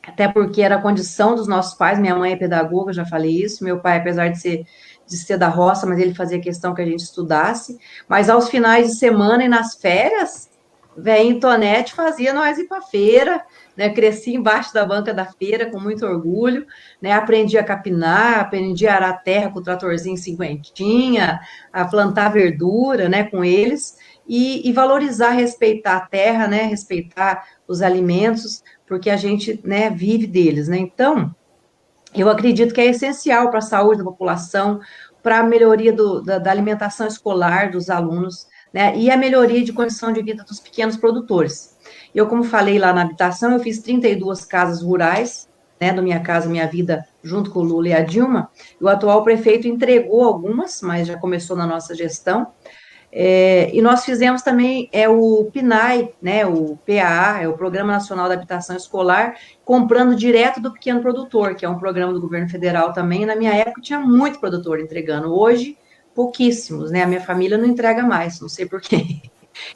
até porque era a condição dos nossos pais. Minha mãe é pedagoga, já falei isso. Meu pai, apesar de ser da roça, mas ele fazia questão que a gente estudasse. Mas aos finais de semana e nas férias, velho Tonete fazia nós ir para a feira, né? Cresci embaixo da banca da feira com muito orgulho, né? Aprendi a capinar, aprendi a arar a terra com o tratorzinho cinquentinha, a plantar verdura, né? Com eles, e valorizar, respeitar a terra, né? Respeitar os alimentos, porque a gente, né, vive deles, né? Então, eu acredito que é essencial para a saúde da população, para a melhoria da alimentação escolar dos alunos, né, e a melhoria de condição de vida dos pequenos produtores. Eu, como falei lá na habitação, eu fiz 32 casas rurais, né, do Minha Casa Minha Vida, junto com o Lula e a Dilma, e o atual prefeito entregou algumas, mas já começou na nossa gestão. E nós fizemos também o PNAE, né, o PAA, o Programa Nacional da Habitação Escolar, comprando direto do pequeno produtor, que é um programa do governo federal também. Na minha época tinha muito produtor entregando, hoje pouquíssimos, né? A minha família não entrega mais, não sei porquê.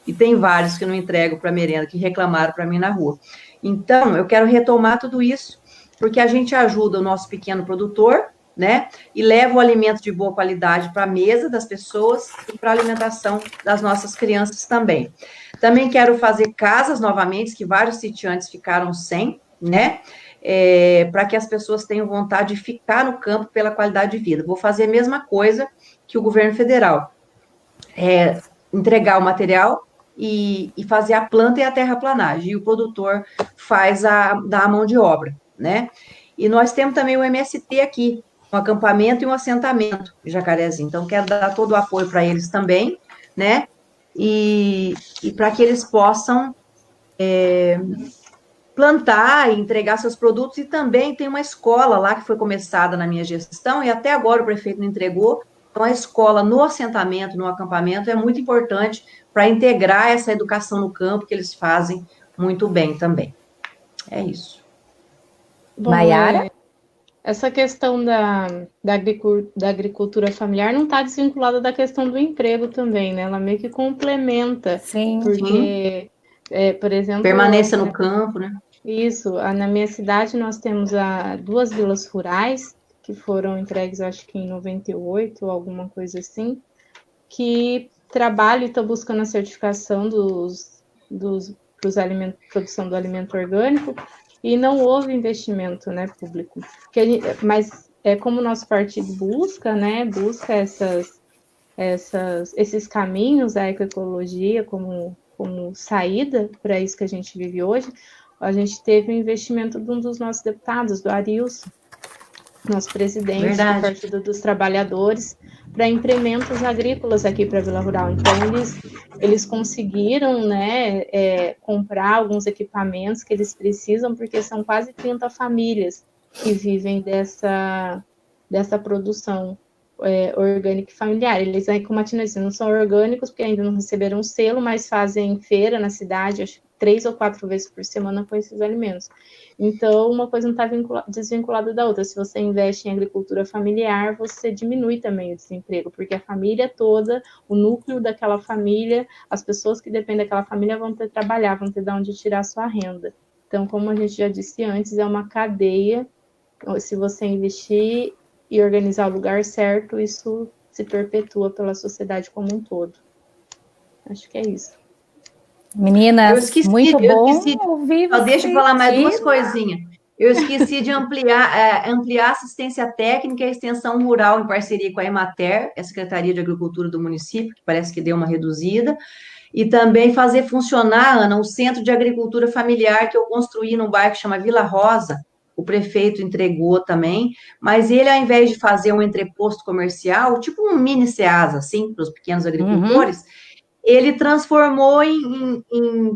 E tem vários que não entregam para merenda, que reclamaram para mim na rua. Então, eu quero retomar tudo isso, porque a gente ajuda o nosso pequeno produtor, né? E leva o alimento de boa qualidade para a mesa das pessoas e para a alimentação das nossas crianças também. Também quero fazer casas novamente, que vários sitiantes ficaram sem, né? Para que as pessoas tenham vontade de ficar no campo pela qualidade de vida. Vou fazer a mesma coisa que o governo federal. Entregar o material e fazer a planta e a terraplanagem. E o produtor dá a mão de obra, né? E nós temos também o MST aqui, um acampamento e um assentamento em Jacarezinho. Então, quero dar todo o apoio para eles também, né? E para que eles possam plantar e entregar seus produtos. E também tem uma escola lá que foi começada na minha gestão e até agora o prefeito não entregou. Então, a escola no assentamento, no acampamento, é muito importante para integrar essa educação no campo, que eles fazem muito bem também. É isso. Maiara? Essa questão da agricultura familiar não está desvinculada da questão do emprego também, né? Ela meio que complementa. Sim. Porque, por exemplo... Permaneça no campo, né? Isso. Na minha cidade, nós temos 2 vilas rurais, que foram entregues, acho que em 98, ou alguma coisa assim, que trabalham e estão buscando a certificação produção do alimento orgânico, e não houve investimento, né, público. Mas como o nosso partido busca, né, esses caminhos, a ecoecologia como saída para isso que a gente vive hoje, a gente teve o investimento de um dos nossos deputados, do Arilson, nosso presidente do Partido dos Trabalhadores, para implementos agrícolas aqui para a Vila Rural. Então, eles conseguiram, né, comprar alguns equipamentos que eles precisam, porque são quase 30 famílias que vivem dessa produção. orgânico e familiar. Eles, como a Tina disse, não são orgânicos, porque ainda não receberam selo, mas fazem feira na cidade, acho que 3 ou 4 vezes por semana com esses alimentos. Então, uma coisa não está desvinculada da outra. Se você investe em agricultura familiar, você diminui também o desemprego, porque a família toda, o núcleo daquela família, as pessoas que dependem daquela família vão ter que trabalhar, vão ter de onde tirar sua renda. Então, como a gente já disse antes, é uma cadeia. Se você investir e organizar o lugar certo, isso se perpetua pela sociedade como um todo. Acho que é isso. Meninas, muito bom ouvir vocês. Deixa eu falar mais duas Tina. coisinhas. Eu esqueci de ampliar a assistência técnica e a extensão rural em parceria com a Emater, a Secretaria de Agricultura do município, que parece que deu uma reduzida, e também fazer funcionar, Ana, um centro de agricultura familiar que eu construí num bairro que chama Vila Rosa. O prefeito entregou também, mas ele, ao invés de fazer um entreposto comercial, tipo um mini SEASA, assim, para os pequenos agricultores, ele transformou em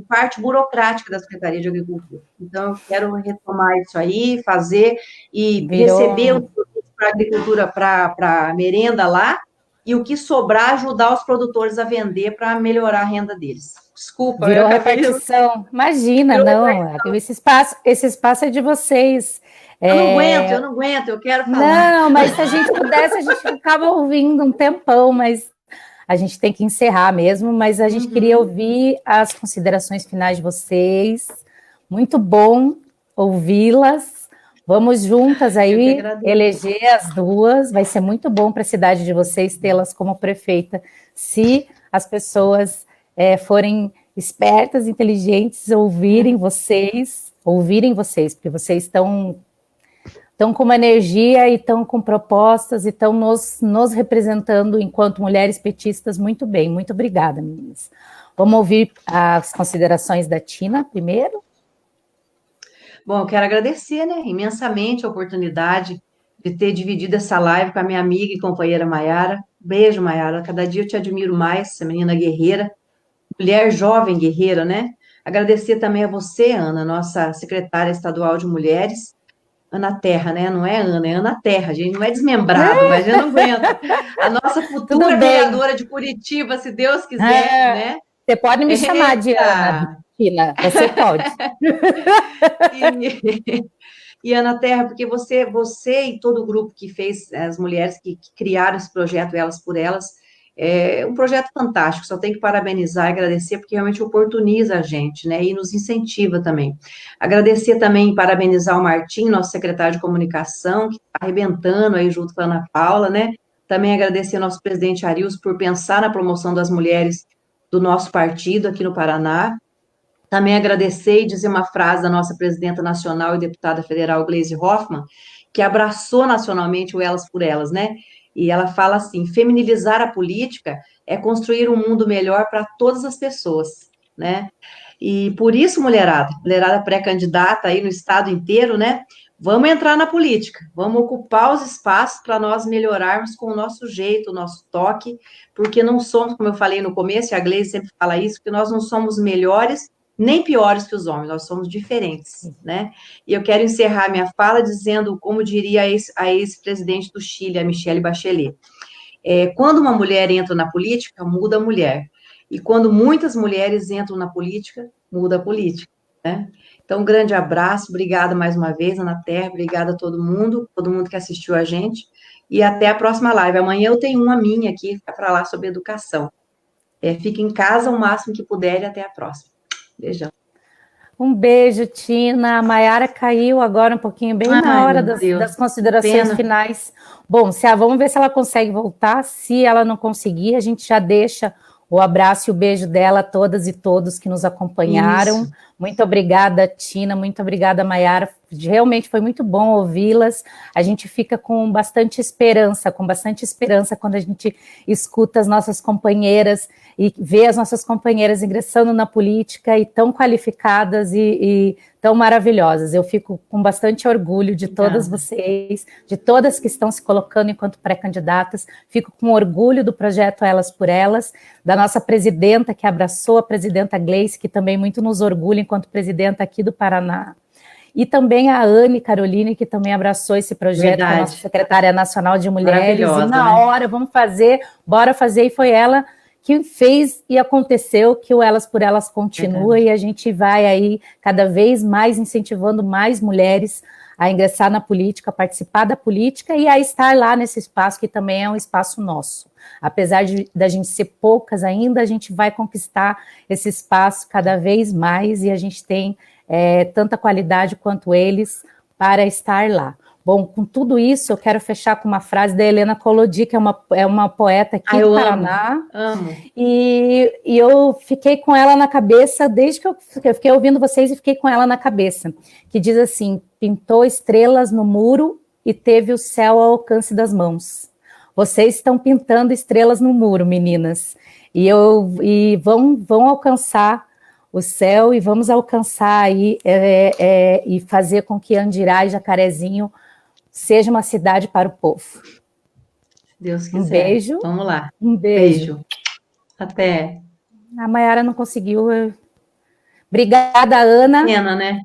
parte burocrática da Secretaria de Agricultura. Então, eu quero retomar isso aí, fazer e receber os produtos para a agricultura, para a merenda lá, e o que sobrar, ajudar os produtores a vender para melhorar a renda deles. Desculpa. Virou repartição. Imagina, não. Esse espaço é de vocês. Eu não aguento, eu quero falar. Não, mas se a gente pudesse, a gente ficava ouvindo um tempão, mas a gente tem que encerrar mesmo, mas a gente queria ouvir as considerações finais de vocês. Muito bom ouvi-las. Vamos juntas aí eleger as duas. Vai ser muito bom para a cidade de vocês tê-las como prefeita, se as pessoas forem espertas, inteligentes, ouvirem vocês, porque vocês estão com uma energia e estão com propostas e estão nos representando enquanto mulheres petistas muito bem. Muito obrigada, meninas. Vamos ouvir as considerações da Tina primeiro? Bom, eu quero agradecer, imensamente a oportunidade de ter dividido essa live com a minha amiga e companheira Maiara. Beijo, Maiara. Cada dia eu te admiro mais, essa menina guerreira, mulher jovem guerreira, Agradecer também a você, Ana, nossa secretária estadual de mulheres, Ana Terra, Não é Ana, é Ana Terra, gente, não é desmembrado, mas eu não aguento. A nossa futura vereadora de Curitiba, se Deus quiser, Você pode me chamar de Ana, Tina, você pode. E Ana Terra, porque você e todo o grupo que fez, as mulheres que criaram esse projeto Elas por Elas, é um projeto fantástico, só tem que parabenizar e agradecer, porque realmente oportuniza a gente, e nos incentiva também. Agradecer também, parabenizar o Martim, nosso secretário de comunicação, que está arrebentando aí junto com a Ana Paula, Também agradecer ao nosso presidente Arilson por pensar na promoção das mulheres do nosso partido aqui no Paraná. Também agradecer e dizer uma frase da nossa presidenta nacional e deputada federal, Gleisi Hoffmann, que abraçou nacionalmente o Elas por Elas, E ela fala assim: feminilizar a política é construir um mundo melhor para todas as pessoas, E por isso, mulherada pré-candidata aí no estado inteiro, Vamos entrar na política, vamos ocupar os espaços para nós melhorarmos com o nosso jeito, o nosso toque, porque não somos, como eu falei no começo, e a Gleisi sempre fala isso, que nós não somos melhores nem piores que os homens, nós somos diferentes, E eu quero encerrar minha fala dizendo, como diria a ex-presidente do Chile, a Michelle Bachelet, quando uma mulher entra na política, muda a mulher, e quando muitas mulheres entram na política, muda a política, Então, um grande abraço, obrigada mais uma vez, Ana Terra, obrigada a todo mundo que assistiu a gente, e até a próxima live. Amanhã eu tenho uma minha aqui para falar sobre educação. Fique em casa o máximo que puder e até a próxima. Beijão. Um beijo, Tina. A Maiara caiu agora um pouquinho, bem na hora das considerações finais. Bom, vamos ver se ela consegue voltar. Se ela não conseguir, a gente já deixa o abraço e o beijo dela a todas e todos que nos acompanharam. Isso. Muito obrigada, Tina. Muito obrigada, Maiara. Realmente foi muito bom ouvi-las. A gente fica com bastante esperança quando a gente escuta as nossas companheiras e vê as nossas companheiras ingressando na política e tão qualificadas e tão maravilhosas. Eu fico com bastante orgulho de todas vocês, de todas que estão se colocando enquanto pré-candidatas. Fico com orgulho do projeto Elas por Elas, da nossa presidenta que abraçou, a presidenta Gleisi, que também muito nos orgulha enquanto presidenta aqui do Paraná. e também a Anne Caroline, que também abraçou esse projeto, que é a nossa secretária nacional de mulheres, e na hora, vamos fazer, bora fazer, e foi ela que fez e aconteceu que o Elas por Elas continua, e a gente vai aí cada vez mais incentivando mais mulheres a ingressar na política, a participar da política e a estar lá nesse espaço que também é um espaço nosso. Apesar da gente ser poucas ainda, a gente vai conquistar esse espaço cada vez mais e a gente tem tanta qualidade quanto eles para estar lá. Bom, com tudo isso, eu quero fechar com uma frase da Helena Collodi, que é uma poeta aqui do Paraná. Amo. E eu fiquei com ela na cabeça, desde que eu fiquei ouvindo vocês e fiquei com ela na cabeça, que diz assim, pintou estrelas no muro e teve o céu ao alcance das mãos. Vocês estão pintando estrelas no muro, meninas, e vão alcançar o céu e vamos alcançar aí e fazer com que Andirá e Jacarezinho seja uma cidade para o povo. Deus quiser. Um beijo. Vamos lá. Um beijo. Até. A Maiara não conseguiu. Obrigada, Ana. Pena, né?